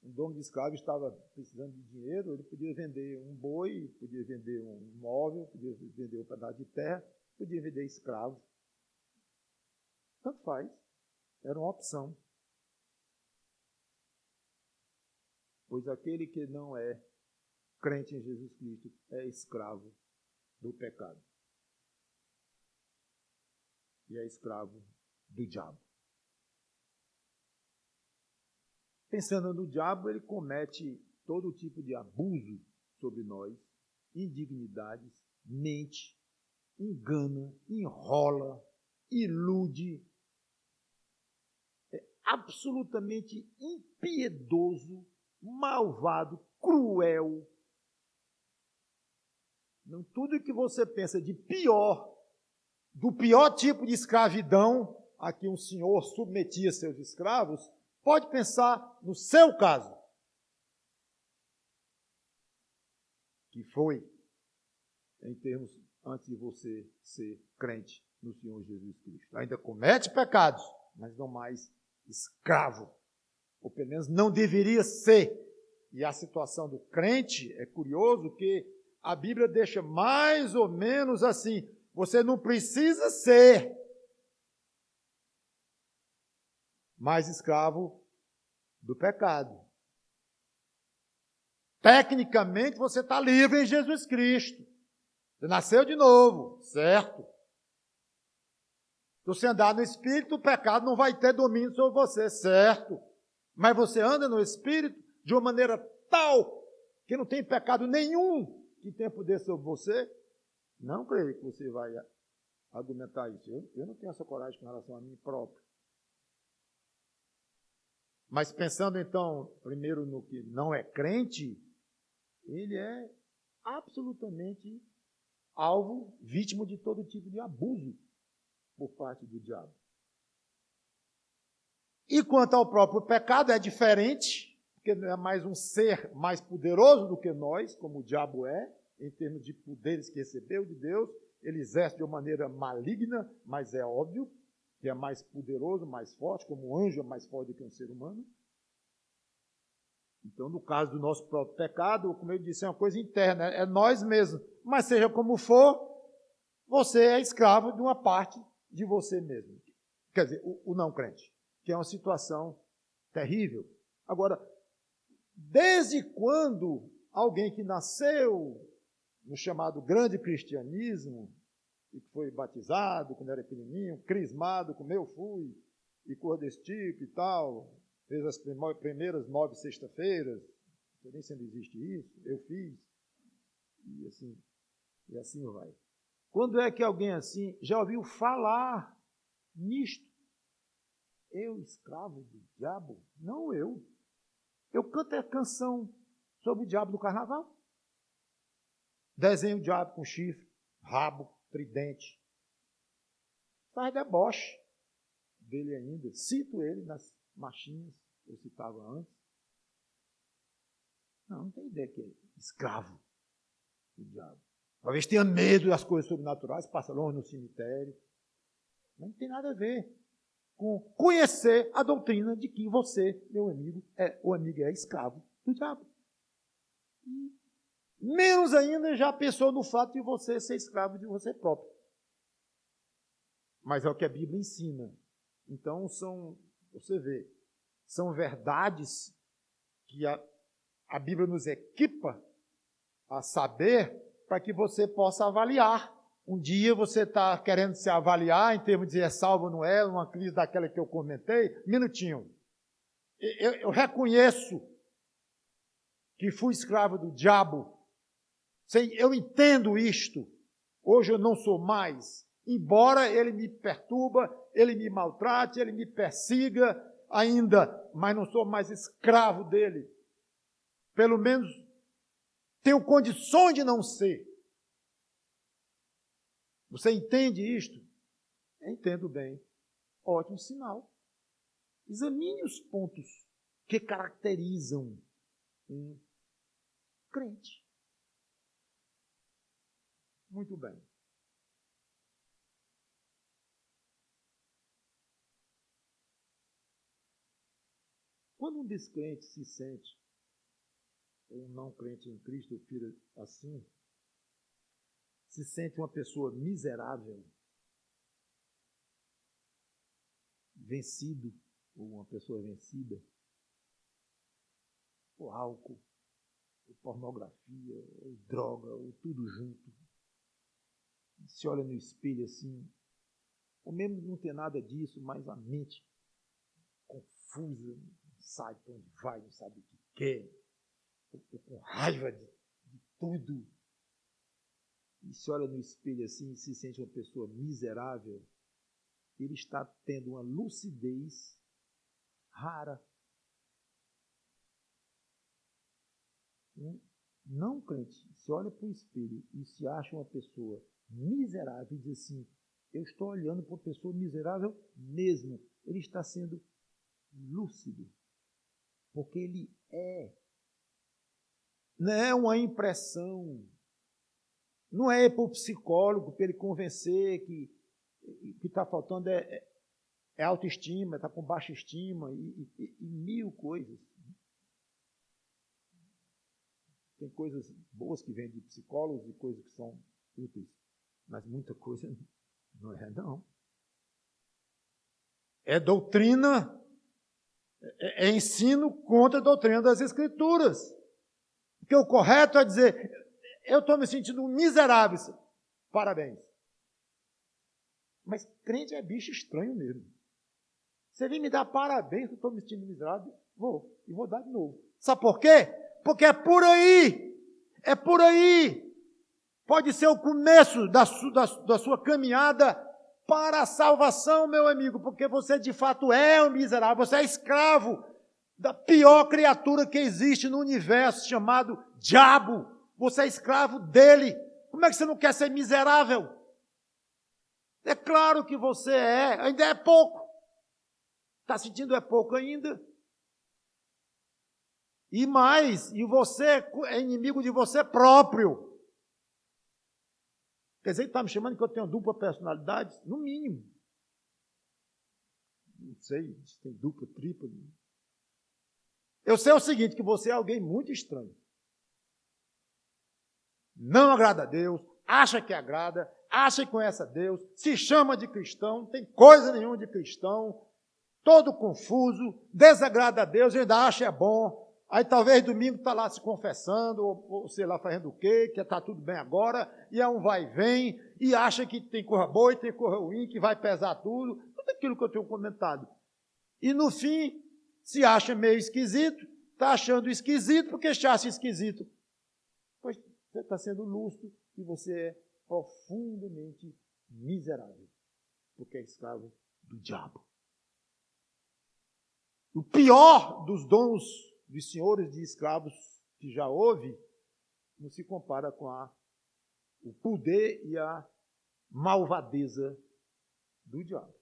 Um dono de escravo estava precisando de dinheiro, ele podia vender um boi, podia vender um móvel, podia vender um pedaço de terra, podia vender escravo. Tanto faz, era uma opção. Pois aquele que não é crente em Jesus Cristo é escravo do pecado. E é escravo do diabo. Pensando no diabo, ele comete todo tipo de abuso sobre nós, indignidades, mente, engana, enrola, ilude. É absolutamente impiedoso, malvado, cruel. Não, tudo que você pensa de pior, do pior tipo de escravidão a que um senhor submetia seus escravos, pode pensar no seu caso, que foi, em termos, antes de você ser crente no Senhor Jesus Cristo. Ainda comete pecados, mas não mais escravo, ou pelo menos não deveria ser. E a situação do crente é curioso que a Bíblia deixa mais ou menos assim, você não precisa ser mais escravo do pecado. Tecnicamente, você está livre em Jesus Cristo. Você nasceu de novo, certo? Se você andar no Espírito, o pecado não vai ter domínio sobre você, certo? Mas você anda no Espírito de uma maneira tal que não tem pecado nenhum que tenha poder sobre você. Não creio que você vai argumentar isso. Eu não tenho essa coragem com relação a mim próprio. Mas pensando então, primeiro no que não é crente, ele é absolutamente alvo, vítima de todo tipo de abuso por parte do diabo. E quanto ao próprio pecado, é diferente, porque é mais um ser mais poderoso do que nós, como o diabo é, em termos de poderes que recebeu de Deus. Ele exerce de uma maneira maligna, mas é óbvio que é mais poderoso, mais forte, como um anjo é mais forte do que um ser humano. Então, no caso do nosso próprio pecado, como eu disse, é uma coisa interna, é nós mesmos. Mas seja como for, você é escravo de uma parte de você mesmo. Quer dizer, o não crente, que é uma situação terrível. Agora, desde quando alguém que nasceu no chamado grande cristianismo, e que foi batizado quando era pequenininho, crismado, como eu fui, e coisa desse tipo e tal, fez as primeiras 9 sexta-feiras, não sei nem se ainda existe isso, eu fiz, e assim vai. Quando é que alguém assim já ouviu falar nisto? Eu, escravo do diabo? Não eu. Eu canto a canção sobre o diabo do carnaval. Desenho o diabo com chifre, rabo, tridente. Faz deboche dele ainda. Cito ele nas marchinhas, eu citava antes. Não tem ideia que é escravo do diabo. Talvez tenha medo das coisas sobrenaturais, passa longe no cemitério. Não tem nada a ver com conhecer a doutrina de que você, meu amigo, é escravo do diabo. Menos ainda já pensou no fato de você ser escravo de você próprio. Mas é o que a Bíblia ensina. Então, você vê, são verdades que a Bíblia nos equipa a saber você possa avaliar. Um dia você está querendo se avaliar em termos de é salvo ou não é, uma crise daquela que eu comentei. Minutinho. Eu reconheço que fui escravo do diabo. Eu entendo isto. Hoje eu não sou mais. Embora ele me perturba, ele me maltrate, ele me persiga ainda, mas não sou mais escravo dele. Pelo menos tenho condições de não ser. Você entende isto? Entendo bem. Ótimo sinal. Examine os pontos que caracterizam um crente. Muito bem. Quando um descrente se sente, ou um não crente em Cristo, filho assim, se sente uma pessoa miserável, vencido, ou uma pessoa vencida, ou álcool, ou pornografia, ou droga, ou tudo junto. Se olha no espelho assim, ou mesmo não ter nada disso, mas a mente confusa, não sabe para onde vai, não sabe o que quer, ou com raiva de tudo. E se olha no espelho assim e se sente uma pessoa miserável, ele está tendo uma lucidez rara. Não crente, se olha para o espelho e se acha uma pessoa miserável e diz assim, eu estou olhando para uma pessoa miserável mesmo. Ele está sendo lúcido, porque ele é. Não é uma impressão, não é para o psicólogo, para ele convencer que está faltando é autoestima, está com baixa estima e mil coisas. Tem coisas boas que vêm de psicólogos e coisas que são úteis, mas muita coisa não é, não. É doutrina, é ensino contra a doutrina das Escrituras. Porque o correto é dizer, eu estou me sentindo miserável. Parabéns. Mas crente é bicho estranho mesmo. Você vem me dar parabéns que eu estou me sentindo miserável, e vou dar de novo. Sabe por quê? Porque é por aí. É por aí. Pode ser o começo da sua caminhada para a salvação, meu amigo, porque você de fato é um miserável, você é escravo da pior criatura que existe no universo, chamado diabo. Você é escravo dele. Como é que você não quer ser miserável? É claro que você ainda é pouco. Está sentindo é pouco ainda? E mais, e você é inimigo de você próprio. Quer dizer que está me chamando que eu tenho dupla personalidade? No mínimo. Não sei se tem dupla, tripla. Eu sei o seguinte, que você é alguém muito estranho. Não agrada a Deus, acha que agrada, acha que conhece a Deus, se chama de cristão, não tem coisa nenhuma de cristão, todo confuso, desagrada a Deus, ainda acha é bom. Aí talvez domingo está lá se confessando, ou sei lá, fazendo o quê, que está tudo bem agora, e é um vai e vem, e acha que tem coisa boa e tem coisa ruim, que vai pesar tudo aquilo que eu tenho comentado. E no fim, se acha meio esquisito, está achando esquisito, porque se acha esquisito. Pois você está sendo lúcido e você é profundamente miserável, porque é escravo do diabo. O pior dos donos dos senhores de escravos que já houve, não se compara com o poder e a malvadeza do diabo.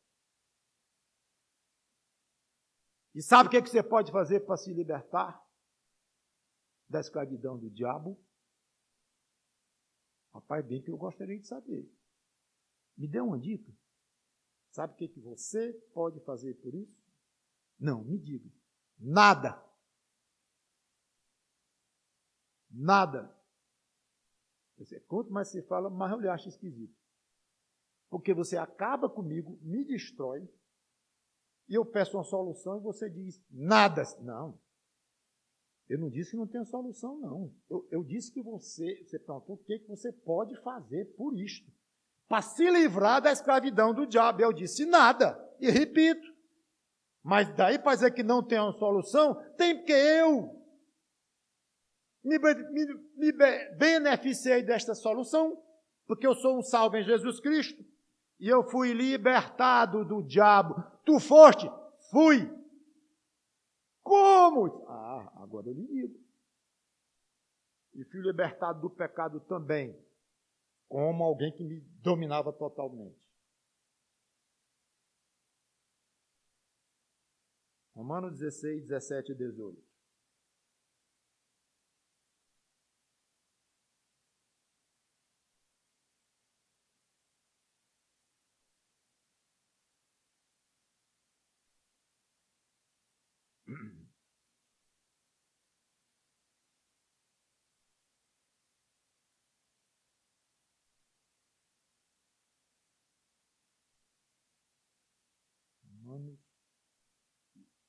E sabe o que você pode fazer para se libertar da escravidão do diabo? Rapaz, bem que eu gostaria de saber. Me dê uma dica. Sabe o que você pode fazer por isso? Não, me diga. Nada. Nada. Quanto mais você fala, mais eu lhe acho esquisito. Porque você acaba comigo, me destrói, e eu peço uma solução e você diz nada. Não. Eu não disse que não tem solução, não. Eu disse que você perguntou o que você pode fazer por isto, para se livrar da escravidão do diabo. Eu disse nada, e repito. Mas daí para dizer que não tem uma solução, tem porque eu me beneficiei desta solução, porque eu sou um salvo em Jesus Cristo, e eu fui libertado do diabo. Tu foste? Fui. Como? Agora eu lhe digo. E fui libertado do pecado também, como alguém que me dominava totalmente. Romanos 16, 17 e 18.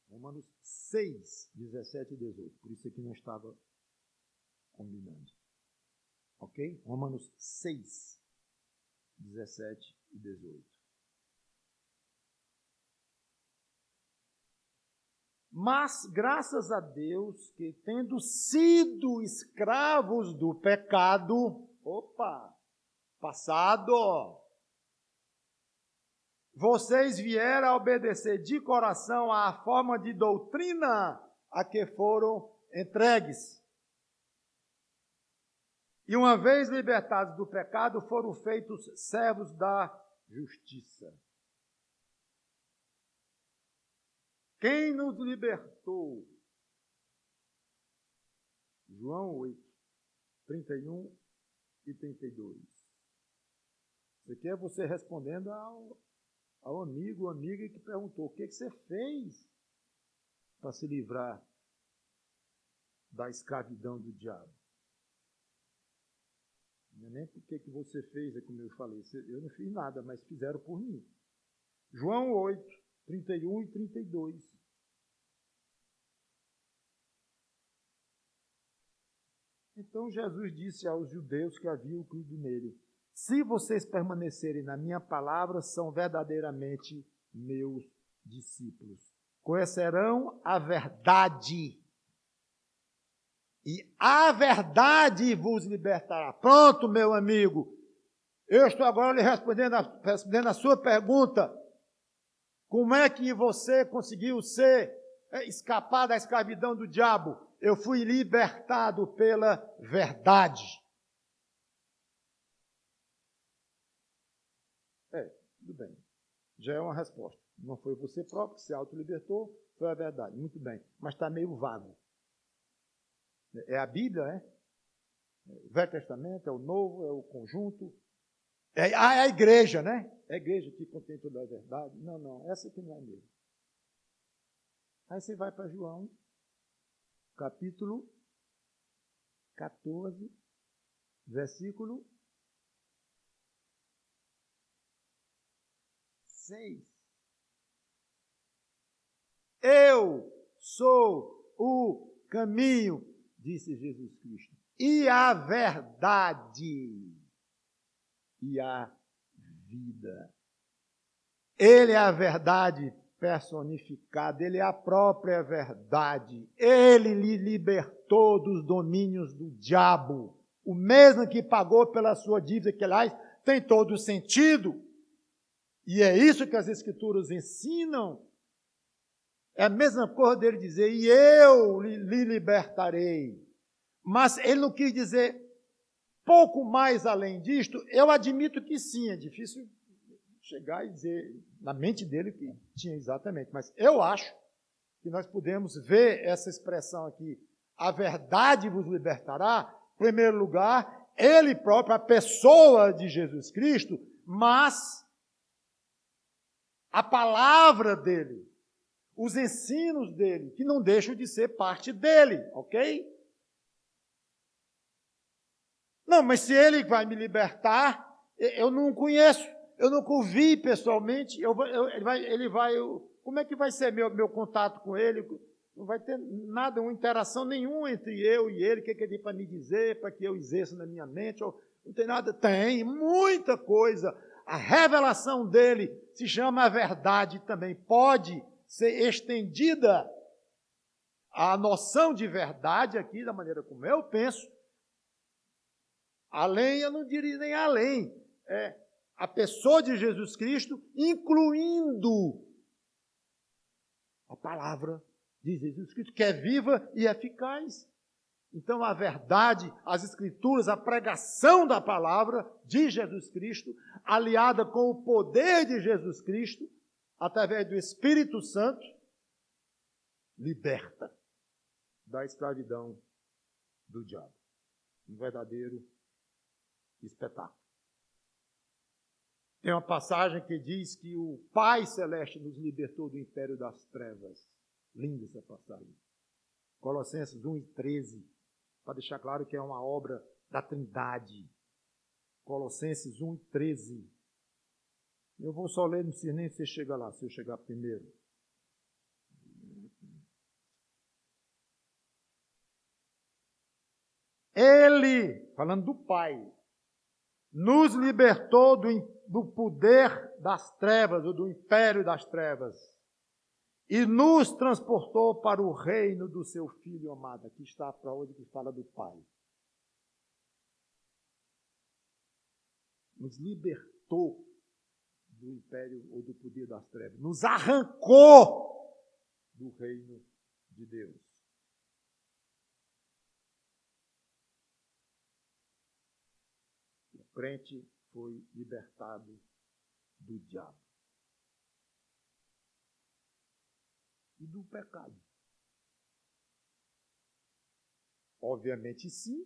Romanos 6, 17 e 18. Por isso aqui não estava combinando. Ok? Romanos 6, 17 e 18. Mas, graças a Deus, que tendo sido escravos do pecado, passado, vocês vieram a obedecer de coração à forma de doutrina a que foram entregues. E uma vez libertados do pecado, foram feitos servos da justiça. Quem nos libertou? João 8, 31 e 32. Isso aqui é você respondendo ao amigo ou amiga que perguntou: o que você fez para se livrar da escravidão do diabo? Não é nem porque que você fez, é como eu falei, eu não fiz nada, mas fizeram por mim. João 8, 31 e 32. Então Jesus disse aos judeus que haviam crido nele: se vocês permanecerem na minha palavra, são verdadeiramente meus discípulos. Conhecerão a verdade, e a verdade vos libertará. Pronto, meu amigo. Eu estou agora lhe respondendo a sua pergunta. Como é que você conseguiu escapar da escravidão do diabo? Eu fui libertado pela verdade. Tudo bem. Já é uma resposta. Não foi você próprio que se autolibertou, foi a verdade. Muito bem. Mas está meio vago. É a Bíblia, né? O Velho Testamento, é o Novo, é o conjunto. É a igreja, né? É a igreja que contém toda a verdade. Não, essa aqui não é mesmo. Aí você vai para João, capítulo 14, versículo 6. Eu sou o caminho, disse Jesus Cristo, e a verdade e a vida. Ele é a verdade personificada, ele é a própria verdade. Ele lhe libertou dos domínios do diabo, o mesmo que pagou pela sua dívida, que, aliás, tem todo o sentido. E é isso que as Escrituras ensinam. É a mesma coisa dele dizer: e eu lhe libertarei. Mas ele não quis dizer pouco mais além disto. Eu admito que sim, é difícil chegar e dizer na mente dele que tinha exatamente. Mas eu acho que nós podemos ver essa expressão aqui: a verdade vos libertará. Em primeiro lugar, ele próprio, a pessoa de Jesus Cristo, mas a palavra dele, os ensinos dele, que não deixam de ser parte dele, ok? Não, mas se ele vai me libertar, eu não conheço, eu nunca o vi pessoalmente, como é que vai ser meu contato com ele? Não vai ter nada, uma interação nenhuma entre eu e ele, o que ele tem para me dizer, para que eu exerça na minha mente. Não tem nada. Tem muita coisa. A revelação dele se chama a verdade também. Pode ser estendida a noção de verdade aqui, da maneira como eu penso. Além, eu não diria nem além. A pessoa de Jesus Cristo, incluindo a palavra de Jesus Cristo, que é viva e eficaz. Então, a verdade, as Escrituras, a pregação da palavra de Jesus Cristo, aliada com o poder de Jesus Cristo, através do Espírito Santo, liberta da escravidão do diabo. Um verdadeiro espetáculo. Tem uma passagem que diz que o Pai Celeste nos libertou do império das trevas. Linda essa passagem. Colossenses 1:13, para deixar claro que é uma obra da Trindade. Colossenses 1:13. Eu vou só ler, não sei nem se você chega lá, se eu chegar primeiro. Ele, falando do Pai, nos libertou do poder das trevas, ou do império das trevas, e nos transportou para o reino do seu Filho amado. Aqui está a prova de que fala do Pai. Nos libertou do império ou do poder das trevas. Nos arrancou do reino de Deus. O crente foi libertado do diabo e do pecado. Obviamente sim,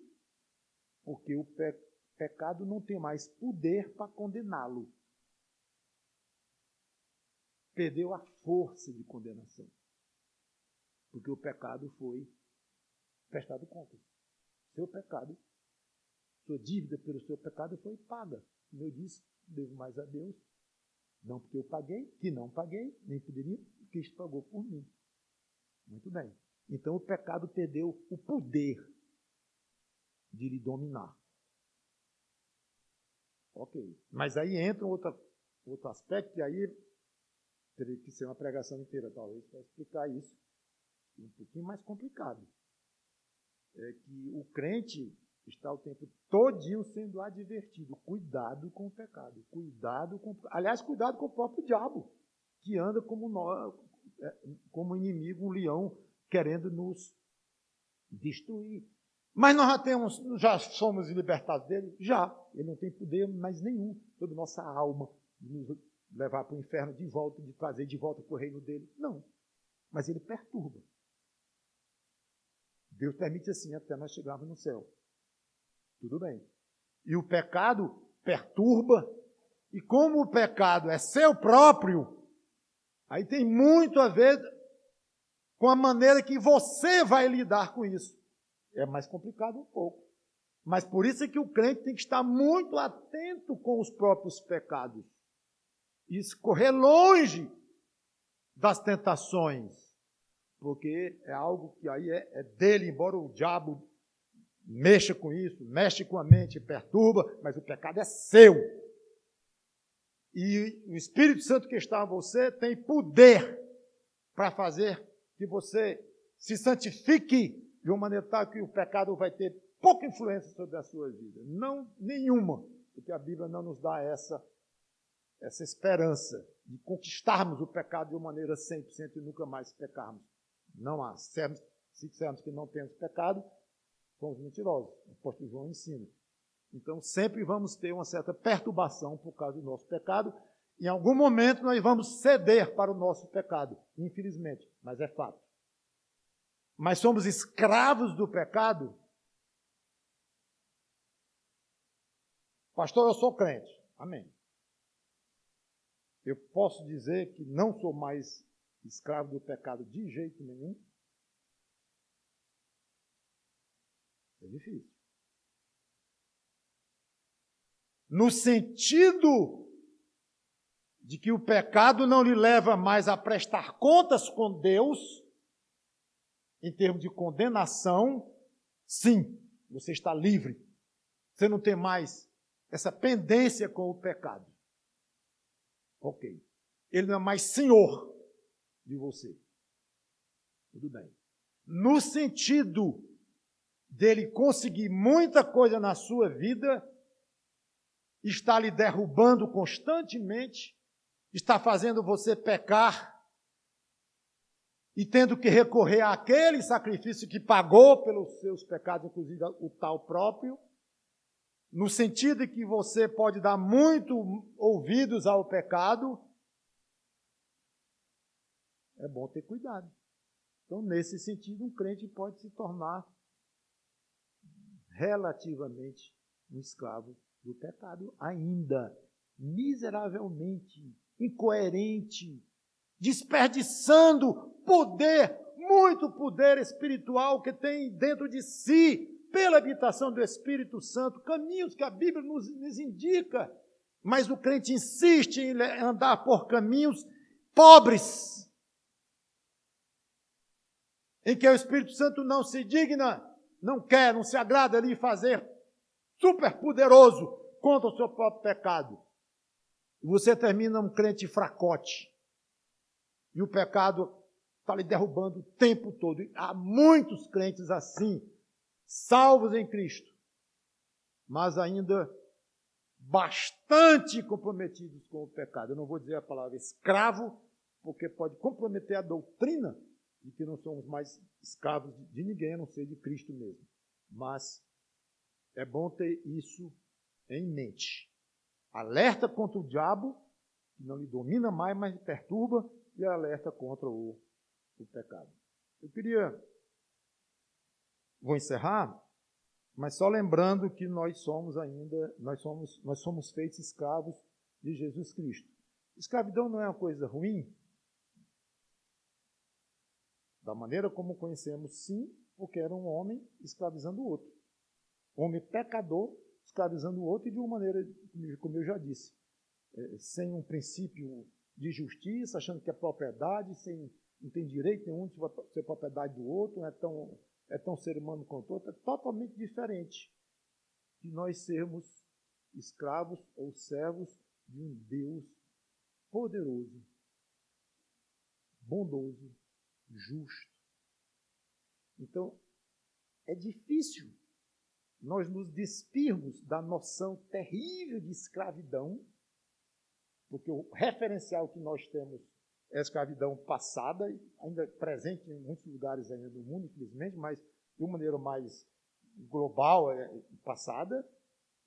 porque o pecado não tem mais poder para condená-lo. Perdeu a força de condenação. Porque o pecado foi prestado conta. Seu pecado, sua dívida pelo seu pecado foi paga. Como eu disse, devo mais a Deus. Não porque eu paguei, que não paguei, nem poderia, Cristo pagou por mim. Muito bem. Então o pecado perdeu o poder de lhe dominar. Ok. Mas aí entra outro aspecto, e aí teria que ser uma pregação inteira, talvez, para explicar isso. Um pouquinho mais complicado. É que o crente está o tempo todinho sendo advertido. Cuidado com o pecado. Cuidado com o próprio diabo, que anda como inimigo, um leão, querendo nos destruir. Mas nós já somos libertados dele? Já. Ele não tem poder mais nenhum sobre nossa alma, de nos levar para o inferno de volta, de trazer de volta para o reino dele. Não. Mas ele perturba. Deus permite assim até nós chegarmos no céu. Tudo bem. E o pecado perturba. E como o pecado é seu próprio, aí tem muito a ver com a maneira que você vai lidar com isso. É mais complicado um pouco. Mas por isso é que o crente tem que estar muito atento com os próprios pecados. E correr longe das tentações. Porque é algo que aí é dele, embora o diabo mexa com isso, mexe com a mente, perturba, mas o pecado é seu. E o Espírito Santo que está em você tem poder para fazer que você se santifique de uma maneira tal que o pecado vai ter pouca influência sobre a sua vida. Não nenhuma, porque a Bíblia não nos dá essa esperança de conquistarmos o pecado de uma maneira 100% e nunca mais pecarmos. Não há. Se dissermos que não temos pecado, somos mentirosos. O apóstolo João ensina. Então, sempre vamos ter uma certa perturbação por causa do nosso pecado. Em algum momento, nós vamos ceder para o nosso pecado, infelizmente, mas é fato. Mas somos escravos do pecado? Pastor, eu sou crente. Amém. Eu posso dizer que não sou mais escravo do pecado de jeito nenhum? É difícil. No sentido de que o pecado não lhe leva mais a prestar contas com Deus, em termos de condenação, sim, você está livre. Você não tem mais essa pendência com o pecado. Ok. Ele não é mais senhor de você. Tudo bem. No sentido dele conseguir muita coisa na sua vida, está lhe derrubando constantemente, está fazendo você pecar e tendo que recorrer àquele sacrifício que pagou pelos seus pecados, inclusive o tal próprio, no sentido de que você pode dar muito ouvidos ao pecado, é bom ter cuidado. Então, nesse sentido, um crente pode se tornar relativamente um escravo do pecado, ainda miseravelmente, incoerente, desperdiçando poder, muito poder espiritual que tem dentro de si, pela habitação do Espírito Santo, caminhos que a Bíblia nos indica, mas o crente insiste em andar por caminhos pobres, em que o Espírito Santo não se digna, não quer, não se agrada ali fazer super poderoso contra o seu próprio pecado. E você termina um crente fracote. E o pecado está lhe derrubando o tempo todo. E há muitos crentes assim, salvos em Cristo, mas ainda bastante comprometidos com o pecado. Eu não vou dizer a palavra escravo, porque pode comprometer a doutrina de que não somos mais escravos de ninguém, a não ser de Cristo mesmo. Mas é bom ter isso em mente. Alerta contra o diabo, que não lhe domina mais, mas lhe perturba, e alerta contra o pecado. Vou encerrar, mas só lembrando que nós somos feitos escravos de Jesus Cristo. Escravidão não é uma coisa ruim? Da maneira como conhecemos, sim, porque era um homem escravizando o outro. Homem pecador escravizando o outro, e de uma maneira, como eu já disse, sem um princípio de justiça, achando que é propriedade, não tem direito nenhum de ser propriedade do outro, não é tão ser humano quanto o outro, é totalmente diferente de nós sermos escravos ou servos de um Deus poderoso, bondoso, justo. Então, é difícil nós nos despirmos da noção terrível de escravidão, porque o referencial que nós temos é a escravidão passada, ainda presente em muitos lugares ainda do mundo, infelizmente, mas de uma maneira mais global, passada,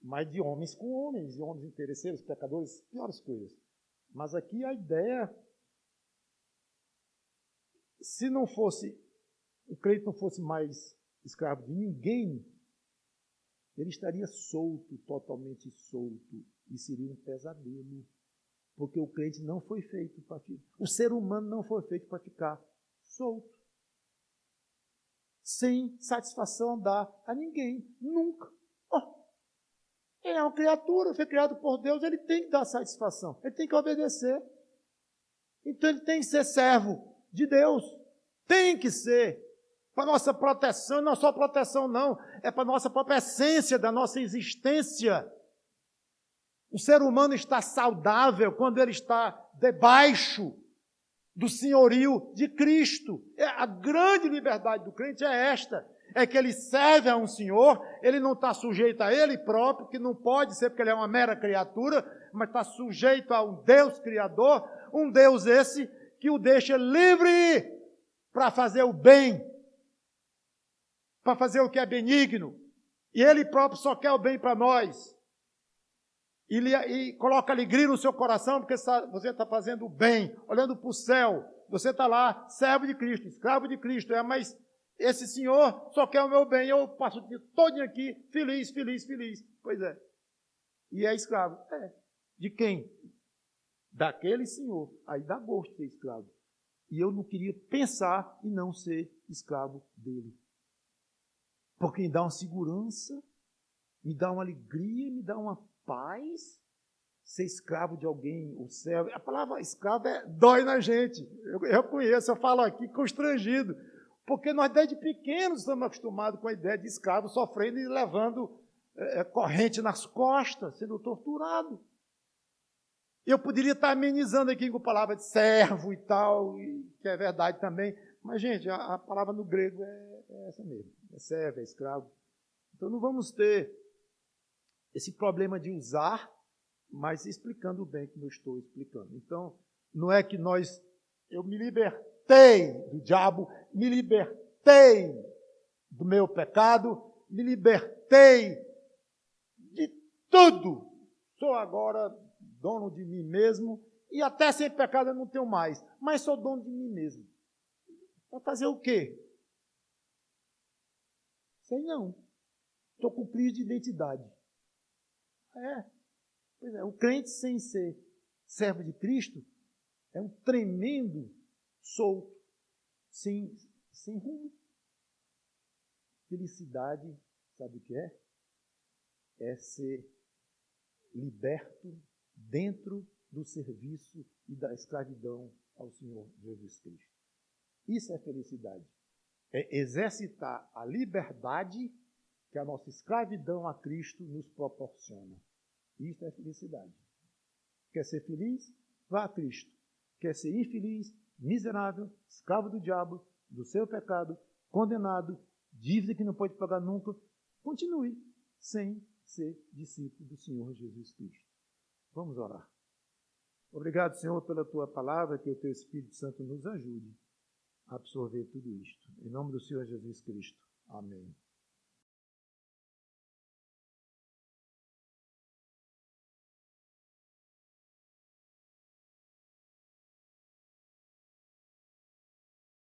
mas de homens com homens, de homens interesseiros, pecadores, piores coisas. Mas aqui a ideia, se não fosse, o crente não fosse mais escravo de ninguém, ele estaria solto, totalmente solto, e seria um pesadelo. Porque o crente não foi feito para ficar. O ser humano não foi feito para ficar solto. Sem satisfação dar a ninguém. Nunca. Ele é uma criatura, foi criado por Deus, ele tem que dar satisfação. Ele tem que obedecer. Então ele tem que ser servo de Deus. Tem que ser. Para nossa proteção, não só proteção não, é para nossa própria essência, da nossa existência. O ser humano está saudável quando ele está debaixo do senhorio de Cristo. A grande liberdade do crente é esta, é que ele serve a um senhor, ele não está sujeito a ele próprio, que não pode ser porque ele é uma mera criatura, mas está sujeito a um Deus criador, um Deus esse que o deixa livre para fazer o bem, para fazer o que é benigno. E ele próprio só quer o bem para nós. E coloca alegria no seu coração, porque você está fazendo o bem, olhando para o céu. Você está lá, servo de Cristo, escravo de Cristo. Mas esse senhor só quer o meu bem. Eu passo o dia todo aqui, feliz, feliz, feliz. Pois é. E é escravo. De quem? Daquele senhor. Aí dá gosto de ser escravo. E eu não queria pensar em não ser escravo dele. Porque me dá uma segurança, me dá uma alegria, me dá uma paz, ser escravo de alguém, o servo. A palavra escravo dói na gente. Eu conheço, eu falo aqui constrangido, Porque nós, desde pequenos, estamos acostumados com a ideia de escravo sofrendo e levando corrente nas costas, sendo torturado. Eu poderia estar amenizando aqui com a palavra de servo e tal, que é verdade também, mas, gente, a palavra no grego é essa mesmo, é servo, é escravo. Então, não vamos ter esse problema de usar, mas explicando bem como eu estou explicando. Então, não é que eu me libertei do diabo, me libertei do meu pecado, me libertei de tudo. Sou agora dono de mim mesmo, e até sem pecado eu não tenho mais, mas sou dono de mim mesmo. Para fazer o quê? Sei não. Estou com crise de identidade. Pois é, o crente sem ser servo de Cristo é um tremendo solto, sem rumo. Felicidade, sabe o que é? É ser liberto dentro do serviço e da escravidão ao Senhor Jesus Cristo. Isso é felicidade. É exercitar a liberdade que a nossa escravidão a Cristo nos proporciona. Isso é felicidade. Quer ser feliz? Vá a Cristo. Quer ser infeliz, miserável, escravo do diabo, do seu pecado, condenado, dívida que não pode pagar nunca, continue sem ser discípulo do Senhor Jesus Cristo. Vamos orar. Obrigado, Senhor, pela tua palavra, que o teu Espírito Santo nos ajude a absorver tudo isto. Em nome do Senhor Jesus Cristo. Amém.